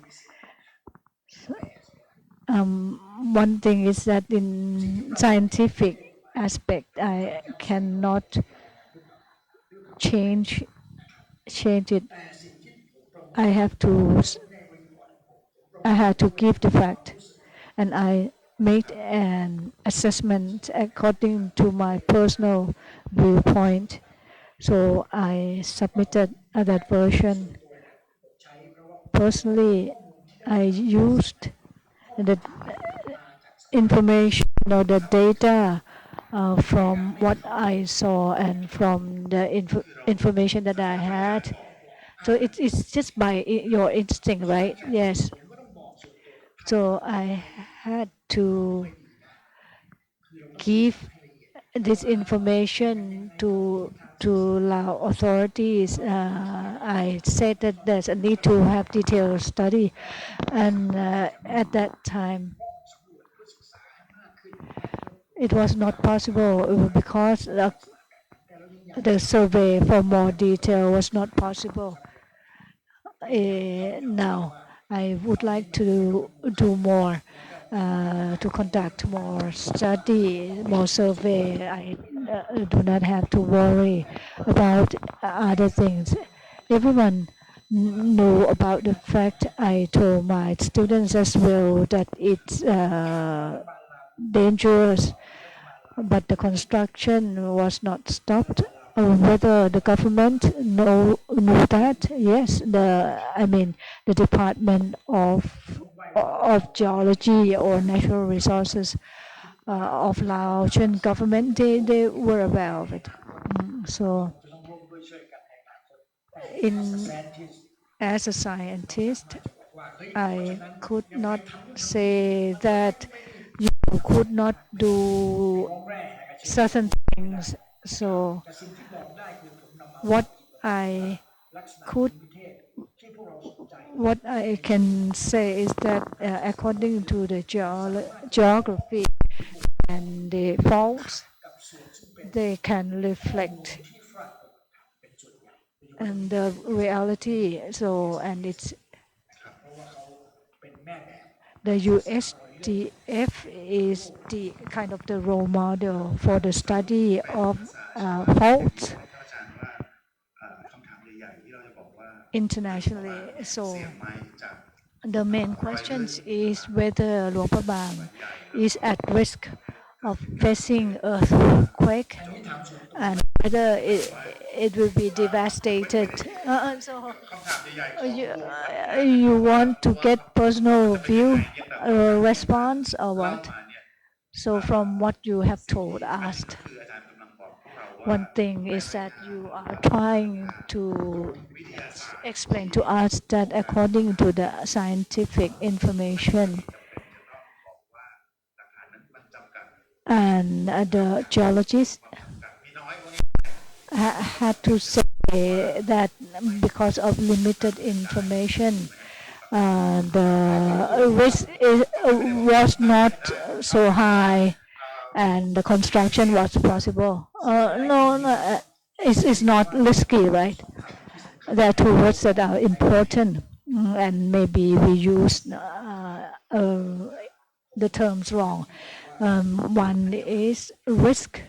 One thing is that in scientific aspect, I cannot change it. I had to give the fact, and I made an assessment according to my personal viewpoint. So I submitted that version. Personally, I used the information or the data from what I saw and from the information that I had. So it's just by your instinct, right? Yes. So I had to give this information to Lao authorities. I said that there's a need to have detailed study, and at that time it was not possible because the survey for more detail was not possible. now. I would like to do more, to conduct more study, more survey. I do not have to worry about other things. Everyone know about the fact. I told my students as well that it's dangerous, but the construction was not stopped. Whether the government know that? Yes, the Department of Geology or Natural Resources of Laotian government, they were aware of it. So, in as a scientist, I could not say that you could not do certain things. So what I could, what I can say is that according to the geography and the faults, they can reflect and the reality. So and it's the USDF is the kind of the role model for the study of faults ท่านอาจารย์ว่าคำถามใหญ่ๆที่เราจะบอกว่า internationally. So เสี่ยงไหมจาก the main question is whether Luang Prabang is at risk of facing earthquake and whether it will be devastated. So you want to get personal view response or what? So from what you have told us, one thing is that you are trying to explain to us that according to the scientific information and the geologists had to say that because of limited information, the risk was not so high and the construction was possible. No, it's not risky, right? There are two words that are important, and maybe we use the terms wrong. One is risk,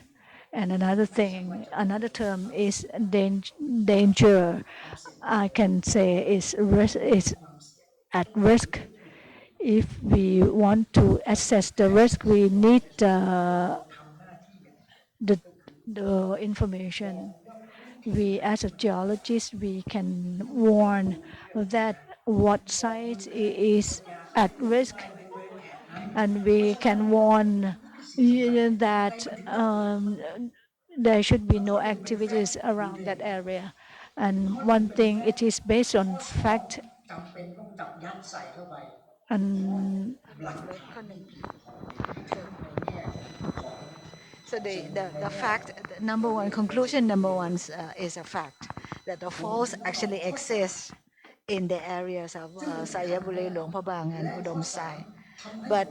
and another term is danger. I can say is at risk. If we want to assess the risk, we need the information. We, as a geologist, we can warn that what site is at risk, and we can warn that there should be no activities around that area. And one thing, it is based on fact. And So the fact, the number one conclusion, number one is a fact that the falls actually exist in the areas of Sayaburi, Luang Prabang, and Udom Sai. But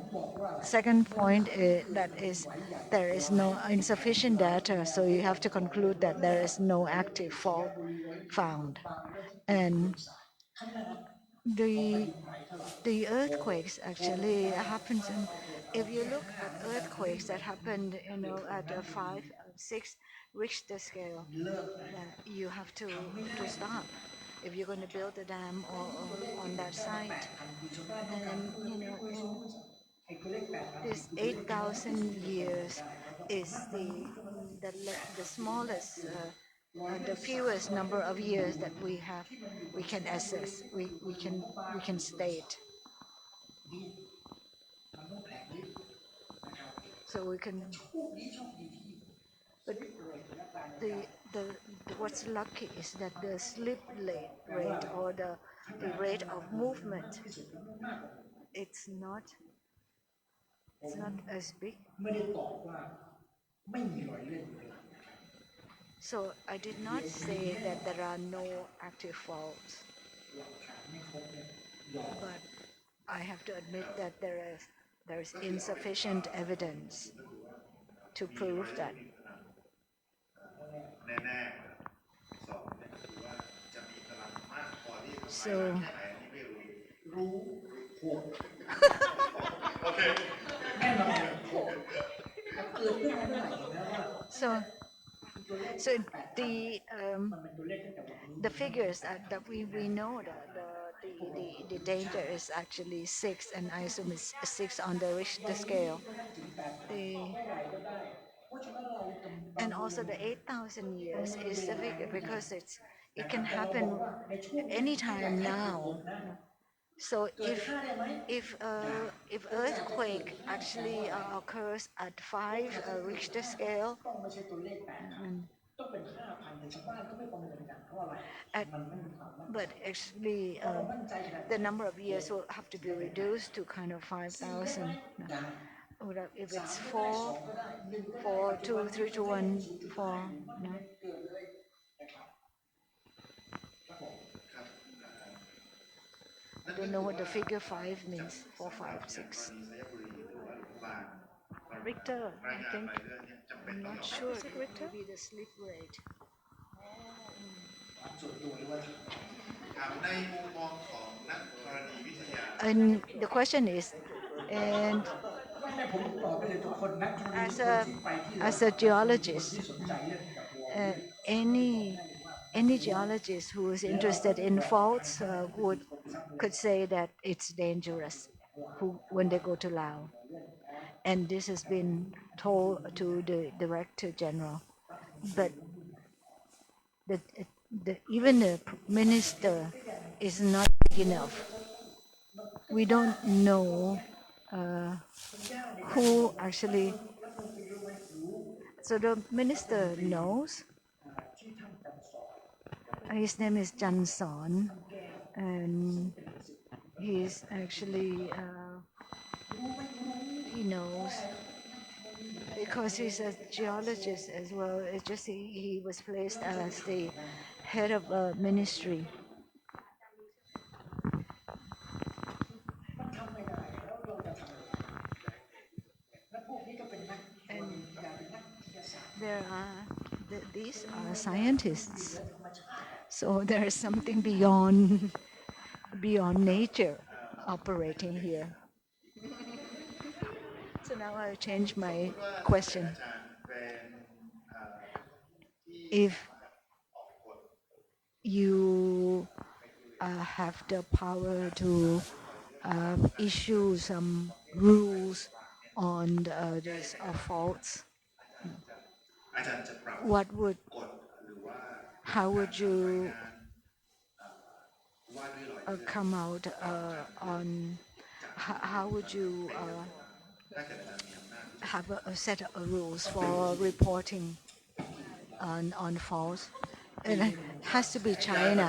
second point that is there is no insufficient data, so you have to conclude that there is no active fault found, and the earthquakes actually happens. And if you look at earthquakes that happened, at a 5 or 6 Richter scale, you have to stop if you're going to build a dam or on that site. And this 8,000 years is the smallest, the fewest number of years that we can assess, we can state. So we can, but what's lucky is that the slip rate or the rate of movement, it's not as big. So I did not say that there are no active faults, but I have to admit that there is insufficient evidence to prove that. แน่ๆสองเนี่ยก็คือว่าจะมีพลังมากพอที่จะ ไปมากแค่ไหนอันนี้ไม่รู้รู้หกโอเค แน่นอนหกเกิดขึ้นมาเมื่อไหร่แล้วว่า So, ตัวเลข so แปด the มันเป็นตัวเลขตั้งแต่วันนี้ the figures that we know that the danger is actually 6 and I assume it's 6 on the Richter scale. ถึงแปด The เท่าไหร่ก็ได้เพราะฉะนั้นเราจำ and also the 8,000 years is the figure because it can happen anytime now. So if earthquake actually occurs at 5 Richter scale, ต้องไม่ใช่ตัวเลขแปดต้องเป็น 5,000 แต่ชาวบ้านก็ไม่ประเมินกันเพราะอะไร at, มันไม่มีความมั่นใจ but actually เรามั่นใจขนาด the number of years will have to be reduced to kind of 5,000. ได้ If it's 4, 2, 3, 2, 1, 4, no. เกินเลยนะครับครับผม ครับ I don't know what the figure 5 means. 4, 5, 6. กรณีสยบุรีหรือว่าหลวงพระบาง Richter, ราย I งาน think. ไปเรื่องนี้จำเป็น I'm ต้อง not ยอม sure. Maybe the slip rate. ส่วนตัวหรือว่า ถามในมุมมองของนักธรณีวิทยา And the question is, and ไม่ได้ผมตอบไปเลยทุกคนนักธรณี as a geologist, ที่สนใจเรื่องแบบวอ any geologist who is interested in faults could say that it's dangerous when they go to Laos. And this has been told to the Director General. But even the minister is not big enough. We don't know who actually. So the minister knows. His name is Chan Son, and he's actually he knows because he's a geologist as well. It's just he was placed as the head of a ministry. มันทำไม่ได้แล้วเราจะทำอะไรและพวกนี้ก็เป็นนักธรณีวิทยาเป็นนักวิทยาศาสตร์ These are scientists, so there is something beyond nature operating here. So now I'll change my question. อาจารย์เป็นที่ If you have the power to issue some rules on these faults, อาจารย์จะปรับ what would กฎหรือว่า how would you ว่าด้วยรอยเลื่อน come out on how would you ถ้าเกิดอาจารย์มีอำนาจ have a set of rules for reporting on faults? And it has to be China.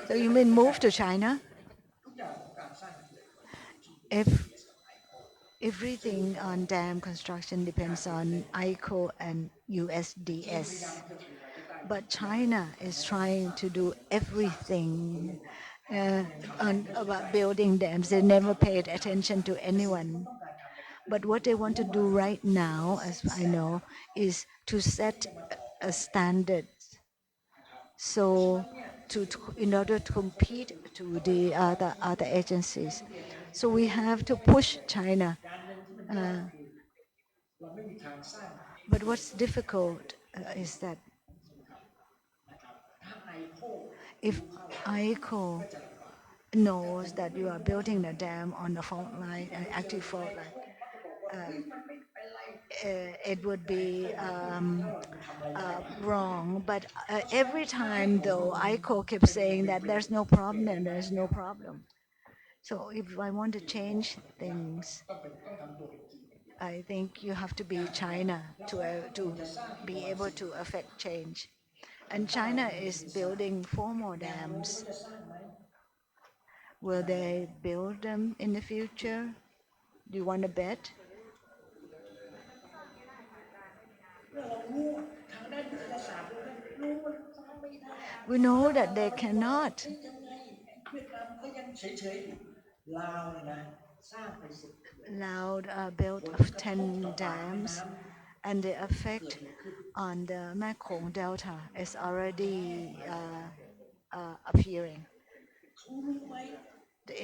So you mean move to China? ทุกอย่างของการสร้างเขื่อน If everything on dam construction depends on ICO and USDS, but China is trying to do everything about building dams. They never paid attention to anyone. But what they want to do right now, as I know, is to set a standard. So, in order to compete to the other agencies, so we have to push China. เราไม่มีทางสร้าง But what's difficult is that ถ้าไอโค if ICO knows that you are building a dam on the fault line, an active fault line, it would be wrong. But every time, though, ICO keeps saying that there's no problem and there's no problem. So if I want to change things, I think you have to be China to be able to affect change. And China is building 4 more dams. Will they build them in the future? Do you want to bet? เรารู้ทางด้านวิทยาศาสตร์รู้ว่าสร้างไม่ได้ We know that they cannot. ยังไงเวียดนามก็ยังเฉยๆลาวเนี่ยนะสร้างไป10 Laos built 10 dams, and the effect on the Mekong Delta is already appearing. เขา รู้ไหม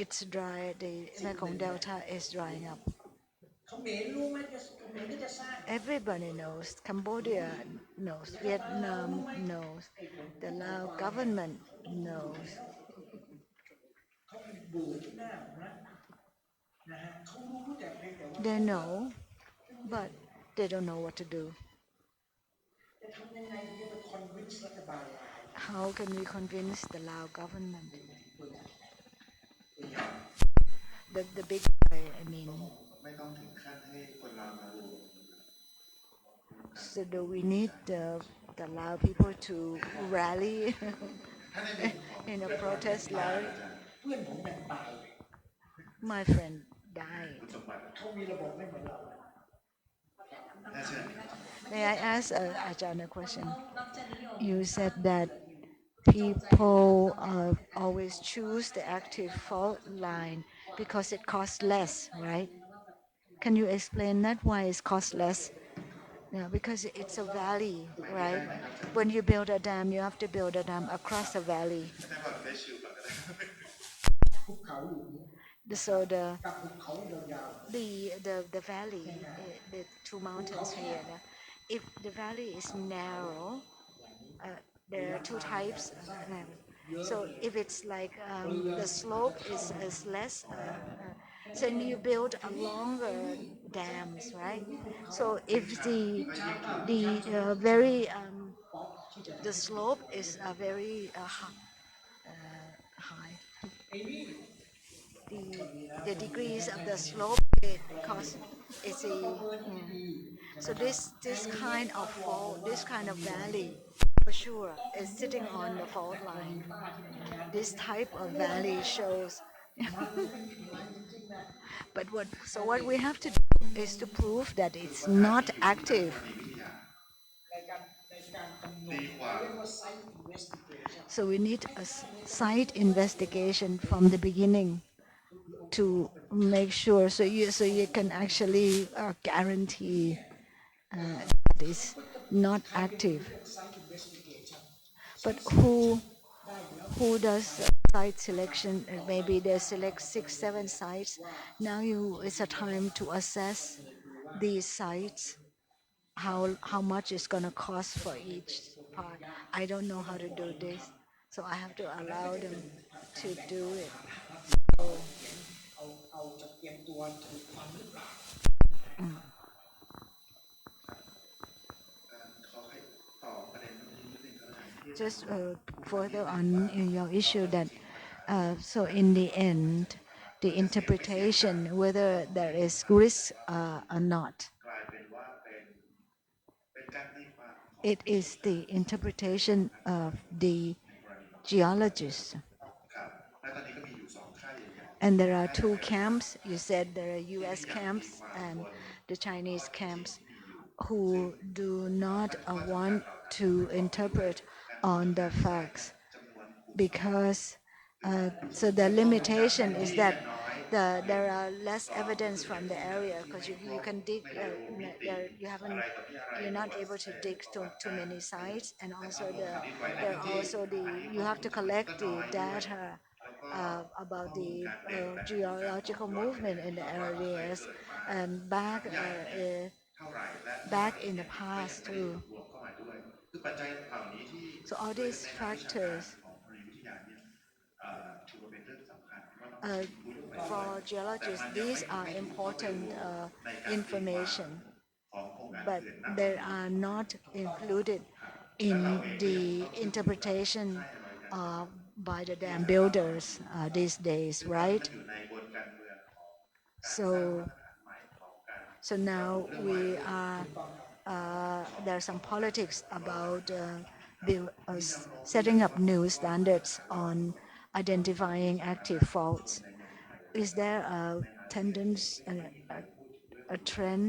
It's dry. The Mekong Delta is drying up. เขมรรู้ไหมจะเขมรก็จะสร้าง Everybody knows. Cambodia knows. Vietnam knows. The Lao government knows. เขาเบื่อที่หน้าของรัฐนะฮะเขารู้แต่เพียงแต่ว่า They know, but they don't know what to do. จะทำยังไงถึงจะไปคอนวินส์รัฐบาลลาว How can we convince the Lao government? ตัวอย่างตัวอย่าง The big guy, I mean. ไม่ต้องถึงขั้นให้คนลาวมาดู So do we need the Lao people to rally ถ้าในมุมของ in a protest rally? เพื่อนผมยังตายเลย My friend died. คุณสมบัติ เขามีระบบไม่เหมือนเรา น่าเชื่อ May I ask Ajahn a question? You said that people always choose the active fault line because it costs less, right? Can you explain that why it costs less? Yeah, because it's a valley, right? When you build a dam, you have to build a dam across a valley. ถ้าก่อนเฟซชิลก่อนก็ได้ ภูเขาอยู่นี้ So กับภูเขายาว the valley, the two mountains here. If the valley is narrow, there are two types. So if it's like the slope is less, so you build a longer dams, right? So if the very the slope is very high. The degrees of the slope because it's so this kind of fault, this kind of valley for sure is sitting on the fault line. This type of valley shows. But what we have to do is to prove that it's not active. ในการกำหนด ดีกว่า เรียกว่า site investigation So we need a site investigation from the beginning to make sure so you can actually guarantee that it's not active. site investigation But who does site selection? Maybe they select 6-7 sites. Now it's a time to assess these sites. How much it's gonna cost for each part. I don't know how to do this, so I have to allow them to do it. So, เอาจะเตรียมตัวถูกฟังหรือเปล่า ขอให้ต่อประเด็นนี้นิดนึงครับอาจารย์ที่ just further on your issue that so in the end, the interpretation whether there is risk or not, กลายเป็นว่าเป็นการตีความ it is the interpretation of the geologists. ครับและตอนนี้ก็มีอยู่สองค่ายใหญ่ And there are two camps. You said there are U.S. camps and the Chinese camps who do not want to interpret on the facts because so the limitation is that there are less evidence from the area because you can dig you're not able to dig too many sites, and also you have to collect the data about the geological movement in the areas and back in the past too. รวมเข้ามาด้วยคือปัจจัยเหล่านี้ที่ So all these factors ของธรณีวิทยาเนี่ยถือว่าเป็นเรื่องสำคัญว่าต้องรู้ด้วย for geologists, these are important information, ของโครงการ but เขื่อนน้ำ they are not included in the interpretation by the dam builders these days, right? อยู่ในบนการเมืองของการส So ร้างมาตรฐานใหม่ของการ so now we are there's some politics about setting up new standards on identifying active faults. Is there a tendency, a trend?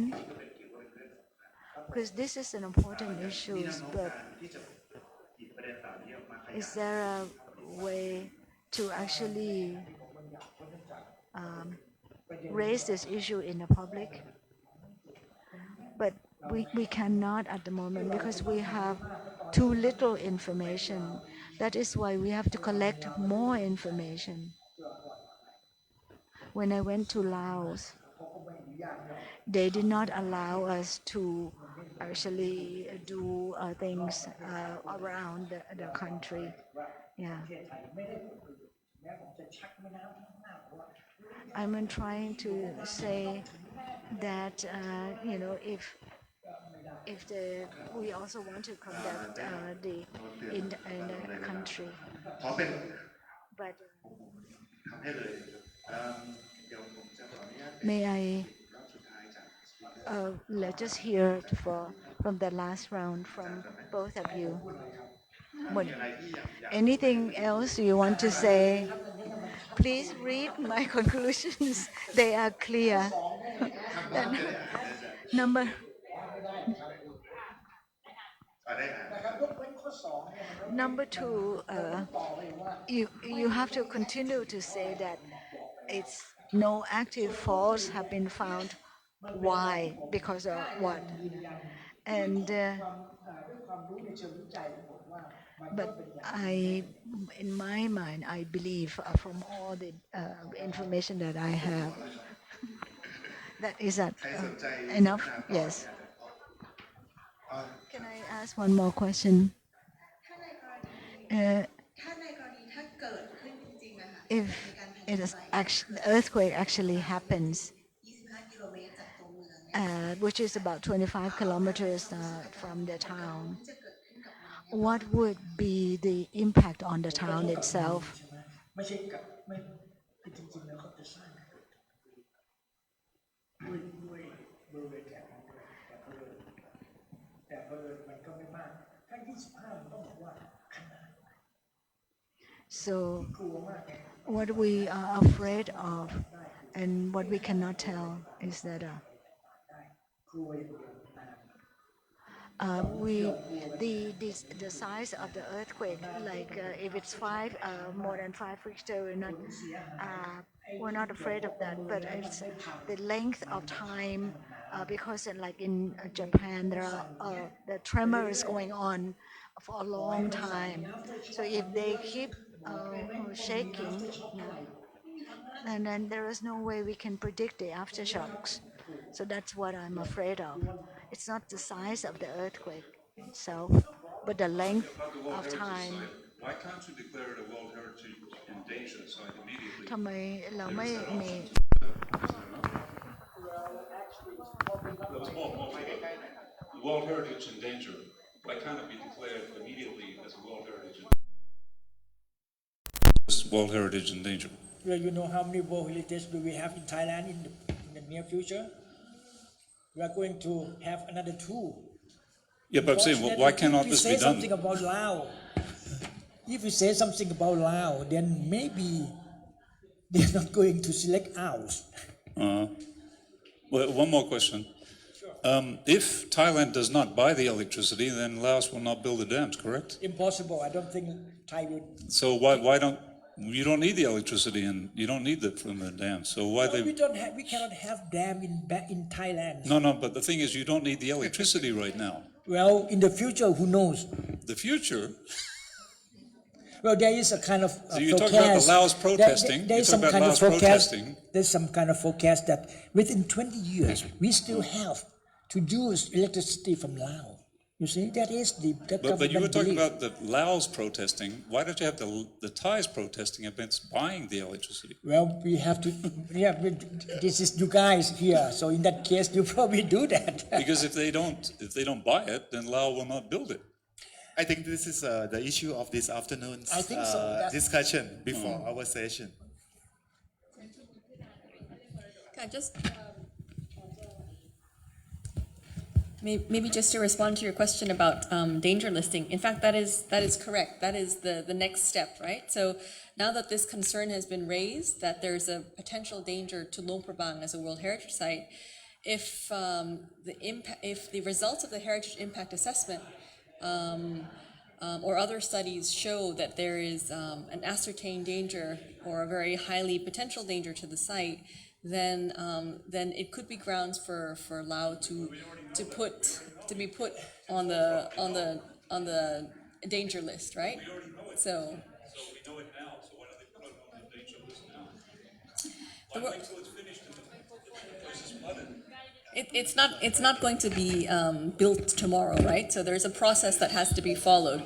Because this is an important issue, but ที่จะหยิบประเด็นเหล่านี้ออกมาขยาย is there a way to actually raise this issue in the public? But we cannot at the moment because we have too little information That is why we have to collect more information. When I went to Laos, they did not allow us to actually do things around the country. Yeah. I'm trying to say that if we also want to conduct in the country, ขอเป็น but ทำให้เลยเดี๋ยวผมจะขออนุญาตเป็น may I รอบสุดท้ายจาก speaker let us hear from the last round from both of you. มีอะไรที่อยาก Anything else you want to say? Please read my conclusions. They are clear. Then, number ได้อ่านนะครับ number two, you have to continue to say that it's no active faults have been found. Why? Because of what? And but in my mind, I believe from all the information that I have, that is that ใครสนใจ enough? สนทนาต่อ Yes. อ่า Can I ask one more question? ถ้าในกรณีถ้าเกิดขึ้นจริงๆนะคะ If it is the earthquake actually happens, 25 กิโลเมตรจากตัวเมืองเนี่ย which is about 25 kilometers from the town, จะเกิดขึ้นกับเมืองเนี่ย what would be the impact on the town itself? ไม่ใช่กับไม่คือจริงๆแล้วเขาจะสร้างด้วยบริเวณแถบนั้นด้วยแต่เผอิญมันก็ไม่มากถ้า25มันต้องบอกว่าขนาด So กลัวมากไง what we are afraid of and what we cannot tell is that กลัวอย่างเดียวthe size of the earthquake, like if it's more than 5 Richter, we're not afraid of that, but it's the length of time, because like in Japan there are the tremor is going on for a long time. So if they keep shaking, and then there is no way we can predict the aftershocks. So that's what I'm afraid of. It's not the size of the earthquake itself, but the length of time. Why can't you declare it a World Heritage Endangered Site immediately? ทำไมเราไม่มี There was more. World Heritage Endangered. Why can't it be declared immediately as a World Heritage World Heritage Endangered? Well, you know how many World Heritage do we have in Thailand in the near future? We are going to have another two. Yeah, but I'm saying, why cannot this be If we say done? something about Laos, if we say something about Laos, then maybe they're not going to select ours. Well, one more question. If Thailand does not buy the electricity, then Laos will not build the dams, correct? Impossible. I don't think Thai would. So why don't you don't need the electricity and you don't need it from the dams? So why they? We cannot have dam in Thailand. No. But the thing is, you don't need the electricity right now. Well, in the future, who knows? The future. Well, there is a kind of So you're talking about the Laos protesting. There's You're some talking kind about of Laos forecast. protesting. There's some kind of forecast that within 20 years we still have to use electricity from Laos. You see, that is the But you were talking belief. about the Laos protesting. Why don't you have the Thais protesting against buying the electricity? Well, we have to. Yeah, this is you guys here. So in that case, you probably do that. Because if they don't buy it, then Laos will not build it. I think this is the issue of this afternoon's I think so, discussion before our session. Just maybe just to respond to your question about danger listing. In fact, that is correct. That is the next step, right? So now that this concern has been raised, that there's a potential danger to Luang Prabang as a World Heritage Site, if the results of the Heritage Impact Assessment or other studies show that there is an ascertained danger or a very highly potential danger to the site, then it could be grounds for Laos to be put on the danger list, right? We already know it. So So we know it now, so why don't they put it on the danger list now? the Why wor- wait till it's finished and the place is flooded? it's not going to be built tomorrow, right? So there's a process that has to be followed,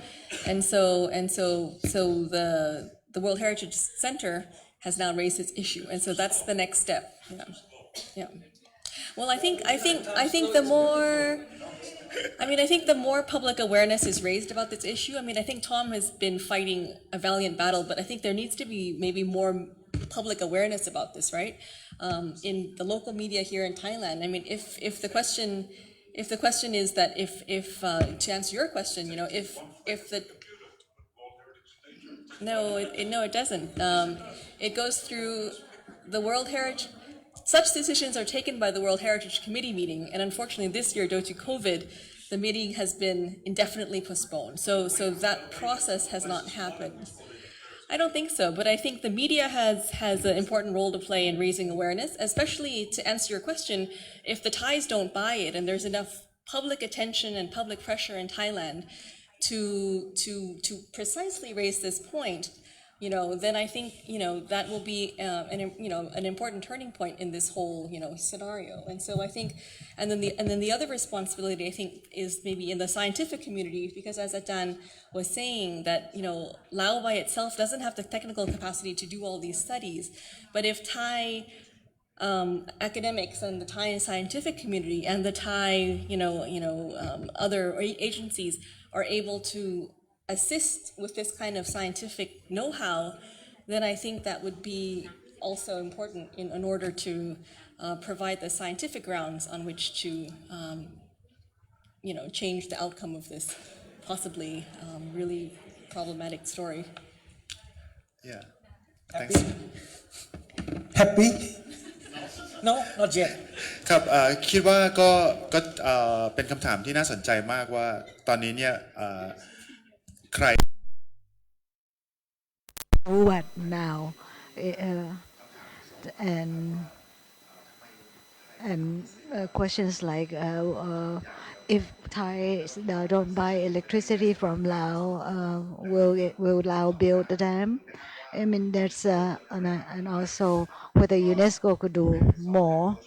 and so the World Heritage Center has now raised its issue, and so that's the next step. Yeah, yeah. Well, I think the more, I think the more public awareness is raised about this issue. I think Tom has been fighting a valiant battle, but I think there needs to be maybe more public awareness about this, right? In the local media here in Thailand. If the question is that if to answer your question, if the no, it doesn't. It goes through the World Heritage. Such decisions are taken by the World Heritage Committee meeting, and unfortunately this year, due to COVID, the meeting has been indefinitely postponed. So that process has not happened. I don't think so, but I think the media has an important role to play in raising awareness, especially to answer your question, if the Thais don't buy it and there's enough public attention and public pressure in Thailand to precisely raise this point, then I think, that will be an important turning point in this whole, scenario. And so I think, and then the other responsibility I think is maybe in the scientific community, because as Ajahn was saying that, Lao by itself doesn't have the technical capacity to do all these studies, but if Thai academics and the Thai scientific community and the Thai, other agencies are able to assist with this kind of scientific know-how, then I think that would be also important in order to provide the scientific grounds on which to, change the outcome of this possibly really problematic story. Yeah. Thanks. Happy? No, not yet. ครับคิดว่าก็เป็นคำถามที่น่าสนใจมากว่าตอนนี้เนี่ยใคร What now? And questions like if Thais don't buy electricity from Lao, will Lao build the dam? That's and also whether UNESCO could do more.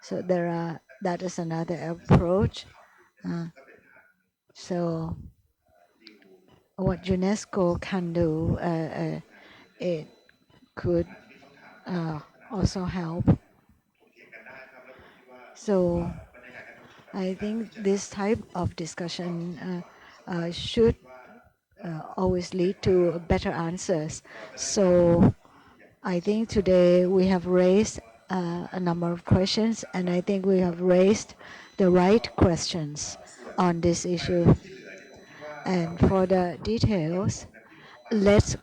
So that is another approach. So what UNESCO can do, it could also help. So I think this type of discussion should always lead to better answers. So I think today we have raised a number of questions, and I think we have raised the right questions on this issue. And for the details, let's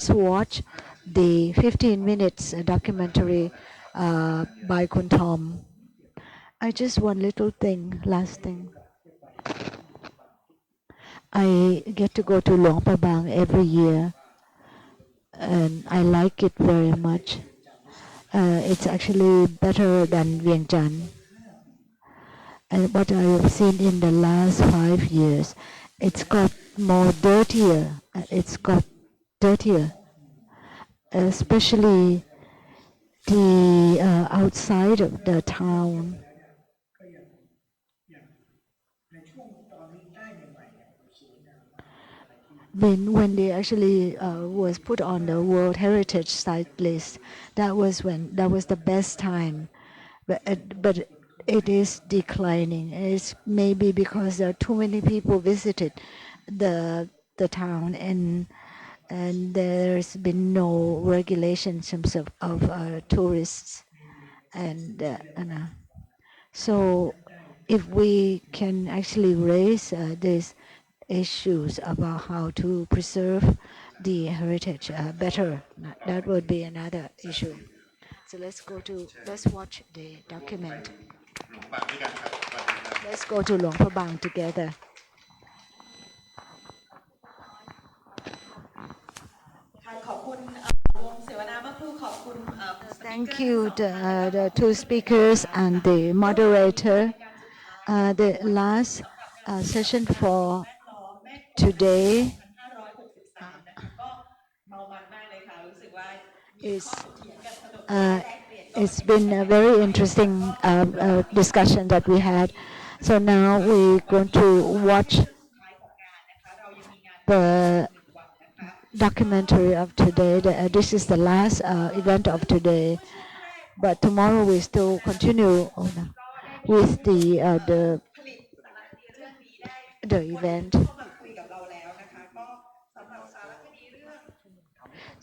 watch the 15 minutes documentary by Kun Tom. I just one little thing, last thing. I get to go to Luang Prabang every year, and I like it very much. It's actually better than Vientiane. And what I have seen in the last 5 years, it's got more dirtier. It's got dirtier, especially the outside of the town. When they actually was put on the World Heritage Site list, that was the best time, but it is declining. It's maybe because there are too many people visited the town, and there's been no regulation in terms of tourists, and so if we can actually raise these issues about how to preserve the heritage better, that would be another issue. So let's watch the document. Let's go to Luang Prabang together. Thank you, the two speakers and the moderator. The last session for today 2563นะคะก็เมามันมากเลยค่ะรู้สึกว่า is it's been a very interesting discussion that we had. So now we're going to watch the documentary of today. This is the last event of today, but tomorrow we still continue with the event.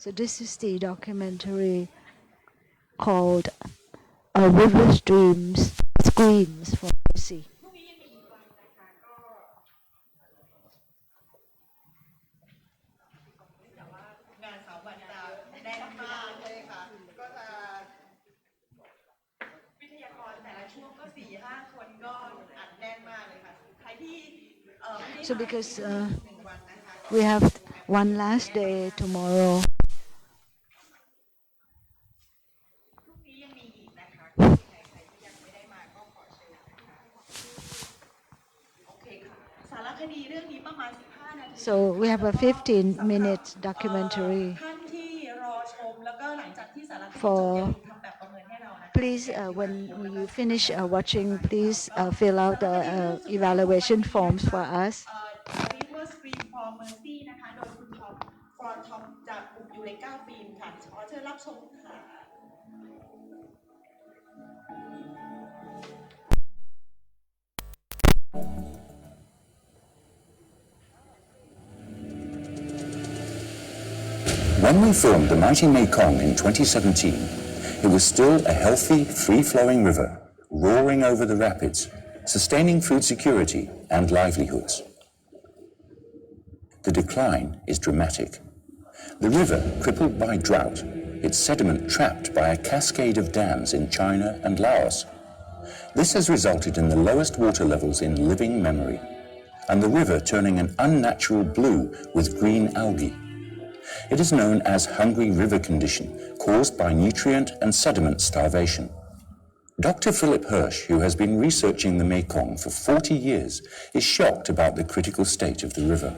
So this is the documentary called River Screams for Mercy. งาน3 วันจะแน่นมากเลยค่ะก็จะวิทยากรแต่ละช่วงก็ 4-5 คนก็อัดแน่นมากเลยค่ะใครที่So because we have one last day tomorrow. พรุ่งนี้ยังมีอีกนะคะใครที่ยังไม่ได้มาก็ขอเชิญนะคะโอเคค่ะสารคดีเรื่องนี้ประมาณ15 นาที So we have a 15-minute documentary. ท่านที่รอชมแล้วก็หลังจากที่สารคดีจบ For อย่าลืมทำแบบประเมินให้เรานะคะ please, when you finish watching, please fill out the evaluation forms for us. River Scream for Mercy นะคะโดยคุณท็อป Fawthrop จากกลุ่ม Eureka ฟิล์มค่ะขอเชิญรับชมค่ะ When we filmed the mighty Mekong in 2017, it was still a healthy, free-flowing river, roaring over the rapids, sustaining food security and livelihoods. The decline is dramatic. The river, crippled by drought, its sediment trapped by a cascade of dams in China and Laos. This has resulted in the lowest water levels in living memory, and the river turning an unnatural blue with green algae. It is known as hungry river condition, caused by nutrient and sediment starvation. Dr. Philip Hirsch, who has been researching the Mekong for 40 years, is shocked about the critical state of the river.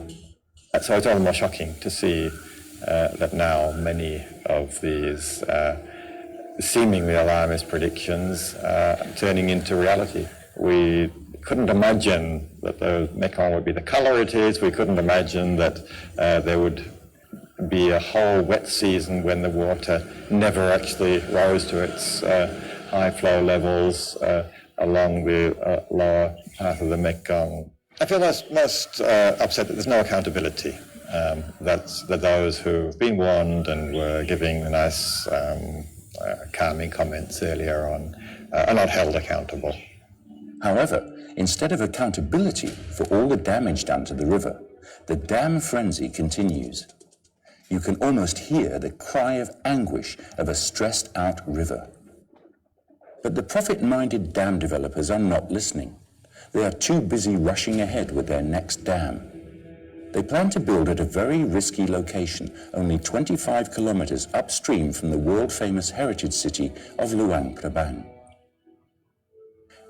So it's all the more shocking to see that now many of these seemingly alarmist predictions turning into reality. We couldn't imagine that the Mekong would be the colour it is. We couldn't imagine that there would be a whole wet season when the water never actually rose to its high flow levels along the lower part of the Mekong. I feel most upset that there's no accountability. That those who've been warned and were giving nice calming comments earlier on are not held accountable. However, instead of accountability for all the damage done to the river, the dam frenzy continues. You can almost hear the cry of anguish of a stressed-out river. But the profit-minded dam developers are not listening. They are too busy rushing ahead with their next dam. They plan to build at a very risky location, only 25 kilometers upstream from the world-famous heritage city of Luang Prabang.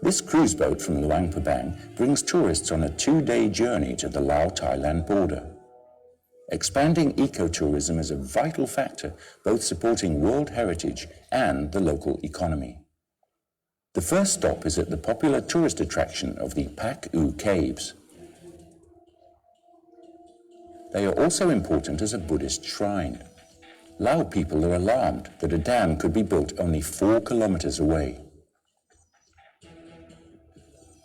This cruise boat from Luang Prabang brings tourists on a 2-day journey to the Lao-Thailand border. Expanding ecotourism is a vital factor, both supporting world heritage and the local economy. The first stop is at the popular tourist attraction of the Pak U Caves. They are also important as a Buddhist shrine. Lao people are alarmed that a dam could be built only 4 kilometers away.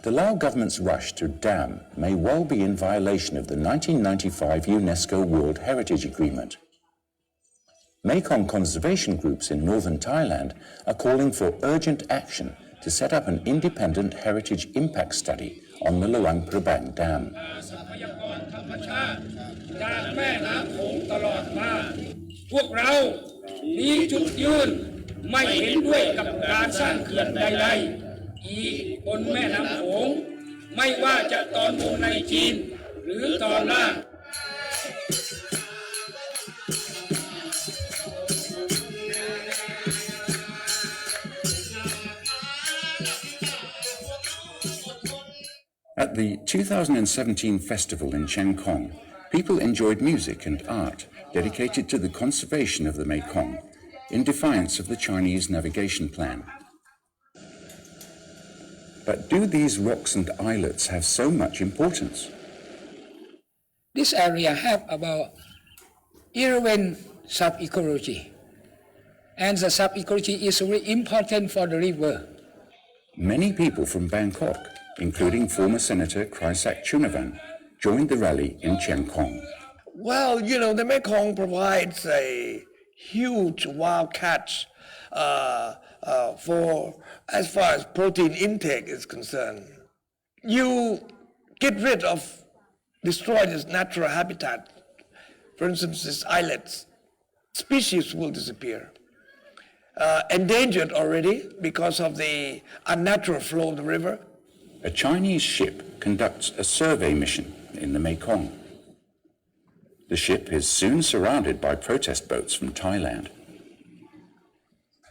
The Lao government's rush to dam may well be in violation of the 1995 UNESCO World Heritage Agreement. Mekong conservation groups in northern Thailand are calling for urgent action to set up an independent heritage impact study on the Luang Prabang Dam. พวกเรามีจุดยืนไม่เห็นด้วยกับการสร้างเขื่อนใดๆอีกบนแม่น้ำโขงไม่ว่าจะตอนบนในจีนหรือตอนล่าง At the 2017 festival in Chiang Khong, People enjoyed music and art dedicated to the conservation of the Mekong in defiance of the Chinese navigation plan. But do these rocks and islets have so much importance? This area have about 11 sub-ecology, and the sub-ecology is really important for the river. Many people from Bangkok, including former Senator Krisak Chunavan, joined the rally in Chiang Khong. Well, you know, the Mekong provides a huge wild catch for as far as protein intake is concerned. You get rid of, destroy this natural habitat, for instance, these islets, species will disappear. Endangered already because of the unnatural flow of the river. A Chinese ship conducts a survey mission in the Mekong. The ship is soon surrounded by protest boats from Thailand.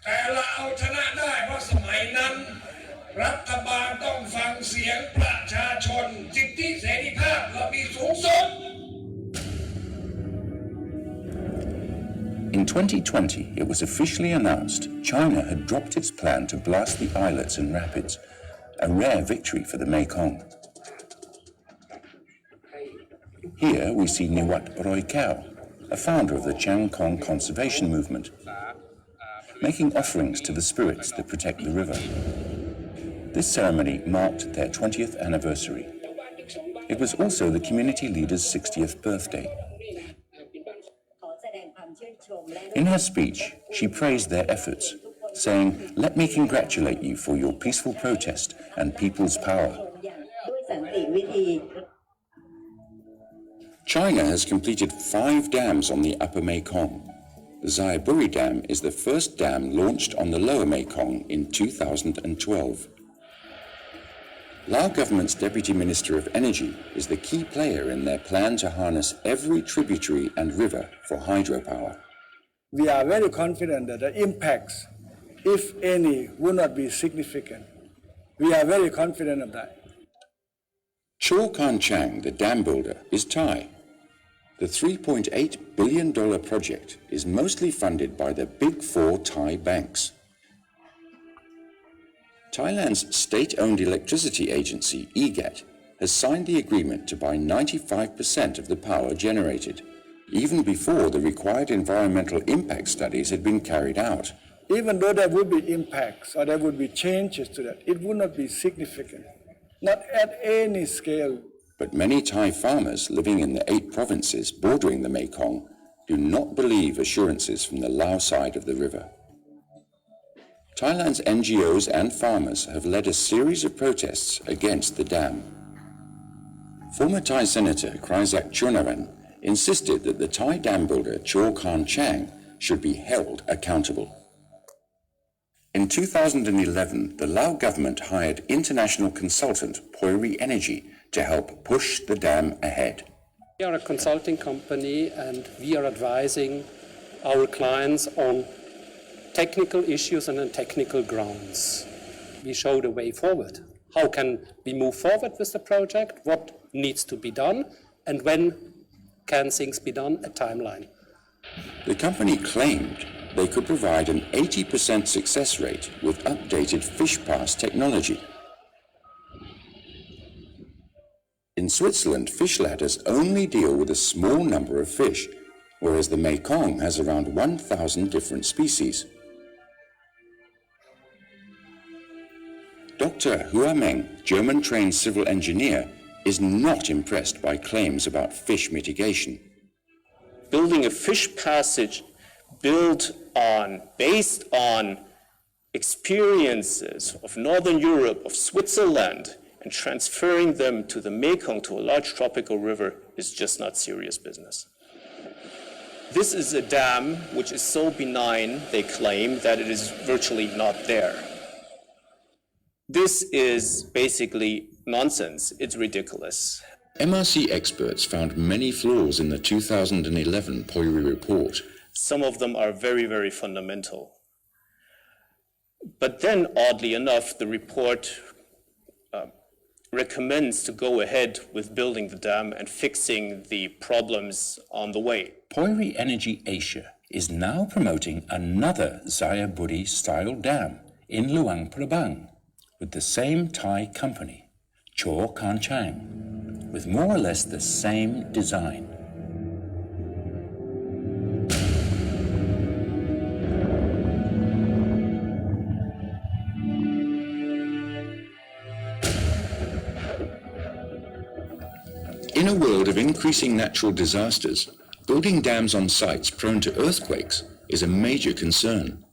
แต่เราเอาชนะได้เพราะสมัยนั้นรัฐบาลต้องฟังเสียงประชาชนสิทธิเสรีภาพเรามีสูงสุด In 2020, it was officially announced China had dropped its plan to blast the islets and rapids, a rare victory for the Mekong. Here we see Niwat Roy Kao, a founder of the Chiang Khong conservation movement, making offerings to the spirits that protect the river. This ceremony marked their 20th anniversary. It was also the community leader's 60th birthday. In her speech, she praised their efforts, saying, "Let me congratulate you for your peaceful protest and people's power." China has completed 5 dams on the Upper Mekong. The Xayaburi Dam is the first dam launched on the Lower Mekong in 2012. Lao government's Deputy Minister of Energy is the key player in their plan to harness every tributary and river for hydropower. We are very confident that the impacts, if any, will not be significant. We are very confident of that. Chaw Kan Chang, the dam builder, is Thai. The $3.8 billion project is mostly funded by the Big Four Thai banks. Thailand's state-owned electricity agency, EGAT, has signed the agreement to buy 95% of the power generated, even before the required environmental impact studies had been carried out. Even though there would be impacts or there would be changes to that, it would not be significant, not at any scale. But many Thai farmers living in the 8 provinces bordering the Mekong do not believe assurances from the Lao side of the river. Thailand's NGOs and farmers have led a series of protests against the dam. Former Thai Senator Krisak Chunavan insisted that the Thai dam builder Chaw Kan Chang should be held accountable. In 2011, the Lao government hired international consultant Poiri Energy to help push the dam ahead. We are a consulting company and we are advising our clients on technical issues and on technical grounds. We show the way forward. How can we move forward with the project? What needs to be done? And when can things be done? A timeline. The company claimed they could provide an 80% success rate with updated fish pass technology. In Switzerland, fish ladders only deal with a small number of fish, whereas the Mekong has around 1,000 different species. Dr. Hua Meng, German-trained civil engineer, is not impressed by claims about fish mitigation. Building a fish passage based on experiences of Northern Europe, of Switzerland, and transferring them to the Mekong, to a large tropical river, is just not serious business. This is a dam which is so benign, they claim, that it is virtually not there. This is basically nonsense. It's ridiculous. MRC experts found many flaws in the 2011 Poiri report. Some of them are very, very fundamental. But then, oddly enough, the report recommends to go ahead with building the dam and fixing the problems on the way. Poiri Energy Asia is now promoting another Xayaburi-style dam in Luang Prabang with the same Thai company, Cho Kan Chang, with more or less the same design. In a world of increasing natural disasters, building dams on sites prone to earthquakes is a major concern.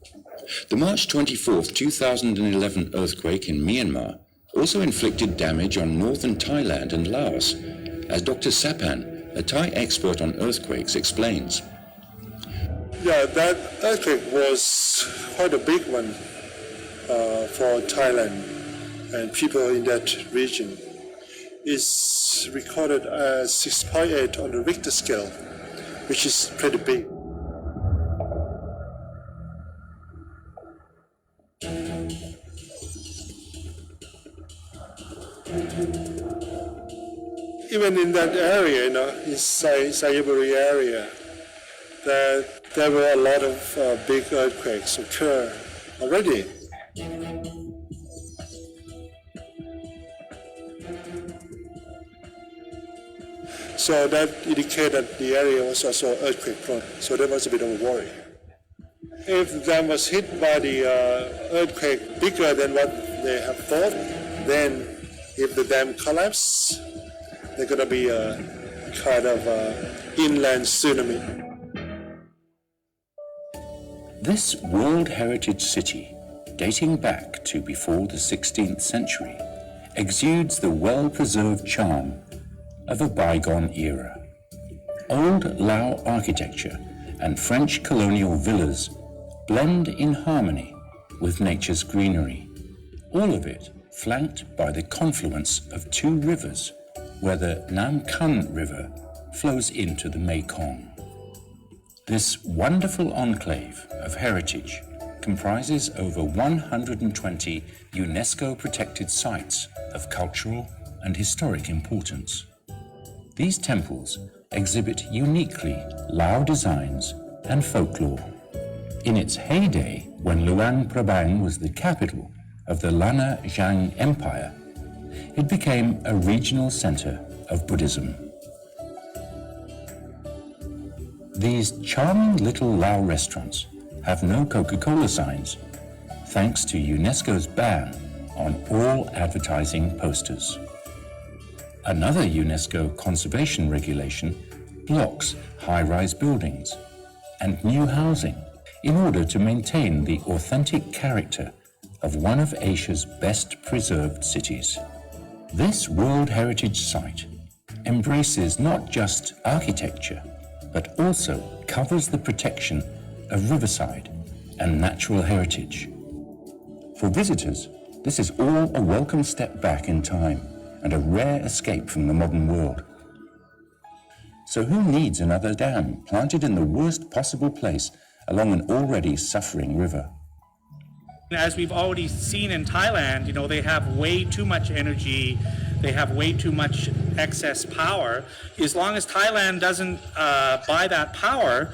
The March 24, 2011 earthquake in Myanmar also inflicted damage on northern Thailand and Laos, as Dr. Sapan, a Thai expert on earthquakes, explains. Yeah, that earthquake was quite a big one for Thailand and people in that region. It's recorded as 6.8 on the Richter scale, which is pretty big. Even in that area, in Xayaburi area, there were a lot of big earthquakes occur already. So that indicated that the area was also earthquake prone. So there was a bit of a worry. If the dam was hit by the earthquake bigger than what they have thought, then if the dam collapses, there's going to be a kind of inland tsunami. This World Heritage City, dating back to before the 16th century, exudes the well-preserved charm of a bygone era. Old Lao architecture and French colonial villas blend in harmony with nature's greenery, all of it flanked by the confluence of two rivers, where the Nam Kan River flows into the Mekong. This wonderful enclave of heritage comprises over 120 UNESCO-protected sites of cultural and historic importance. These temples exhibit uniquely Lao designs and folklore. In its heyday, when Luang Prabang was the capital of the Lana Zhang Empire, it became a regional center of Buddhism. These charming little Lao restaurants have no Coca-Cola signs, thanks to UNESCO's ban on all advertising posters. Another UNESCO conservation regulation blocks high-rise buildings and new housing in order to maintain the authentic character of one of Asia's best preserved cities. This World Heritage Site embraces not just architecture, but also covers the protection of riverside and natural heritage. For visitors, this is all a welcome step back in time and a rare escape from the modern world. So who needs another dam planted in the worst possible place along an already suffering river? As we've already seen in Thailand, they have way too much energy, they have way too much excess power. As long as Thailand doesn't buy that power,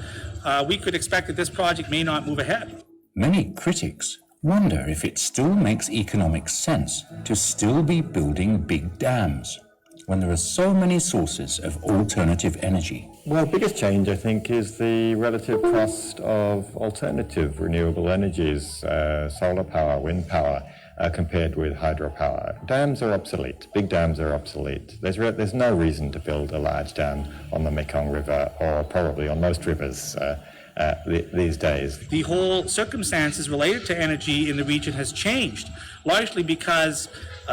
we could expect that this project may not move ahead. Many critics wonder if it still makes economic sense to still be building big dams when there are so many sources of alternative energy. Well, biggest change, I think, is the relative cost of alternative renewable energies, solar power, wind power, compared with hydropower. Dams are obsolete. Big dams are obsolete. There's no reason to build a large dam on the Mekong River, or probably on most rivers these days. The whole circumstances related to energy in the region has changed, largely because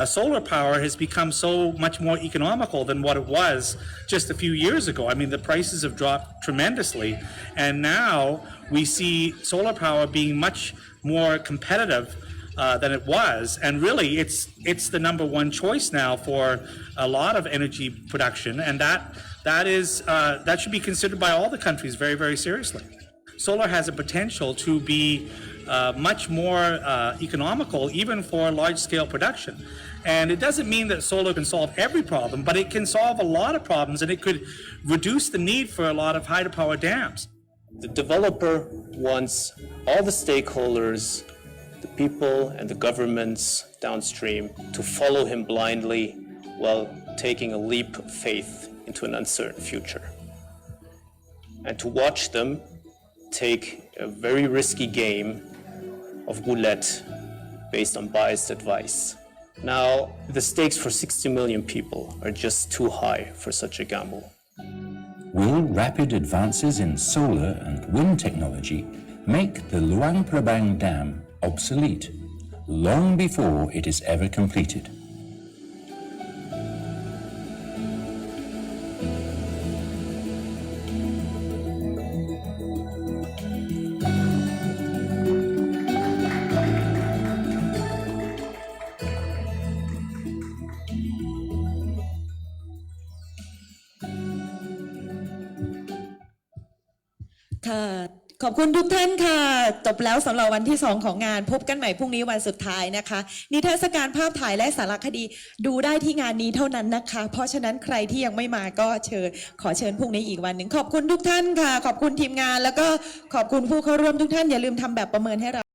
solar power has become so much more economical than what it was just a few years ago. I mean, the prices have dropped tremendously, and now we see solar power being much more competitive than it was, and really it's the number one choice now for a lot of energy production, and that should be considered by all the countries very, very seriously. solar has a potential to be much more economical, even for large-scale production. And it doesn't mean that solar can solve every problem, but it can solve a lot of problems, and it could reduce the need for a lot of hydropower dams. The developer wants all the stakeholders, the people and the governments downstream, to follow him blindly while taking a leap of faith into an uncertain future. And to watch them take a very risky game of roulette based on biased advice. Now, the stakes for 60 million people are just too high for such a gamble. Will rapid advances in solar and wind technology make the Luang Prabang Dam obsolete long before it is ever completed?ขอบคุณทุกท่านค่ะจบแล้วสำหรับวันที่2ของงานพบกันใหม่พรุ่งนี้วันสุดท้ายนะคะนิทรรศการภาพถ่ายและสารคดีดูได้ที่งานนี้เท่านั้นนะคะเพราะฉะนั้นใครที่ยังไม่มาก็ขอเชิญพรุ่งนี้อีกวันหนึ่งขอบคุณทุกท่านค่ะขอบคุณทีมงานแล้วก็ขอบคุณผู้เข้าร่วมทุกท่านอย่าลืมทำแบบประเมินให้เรา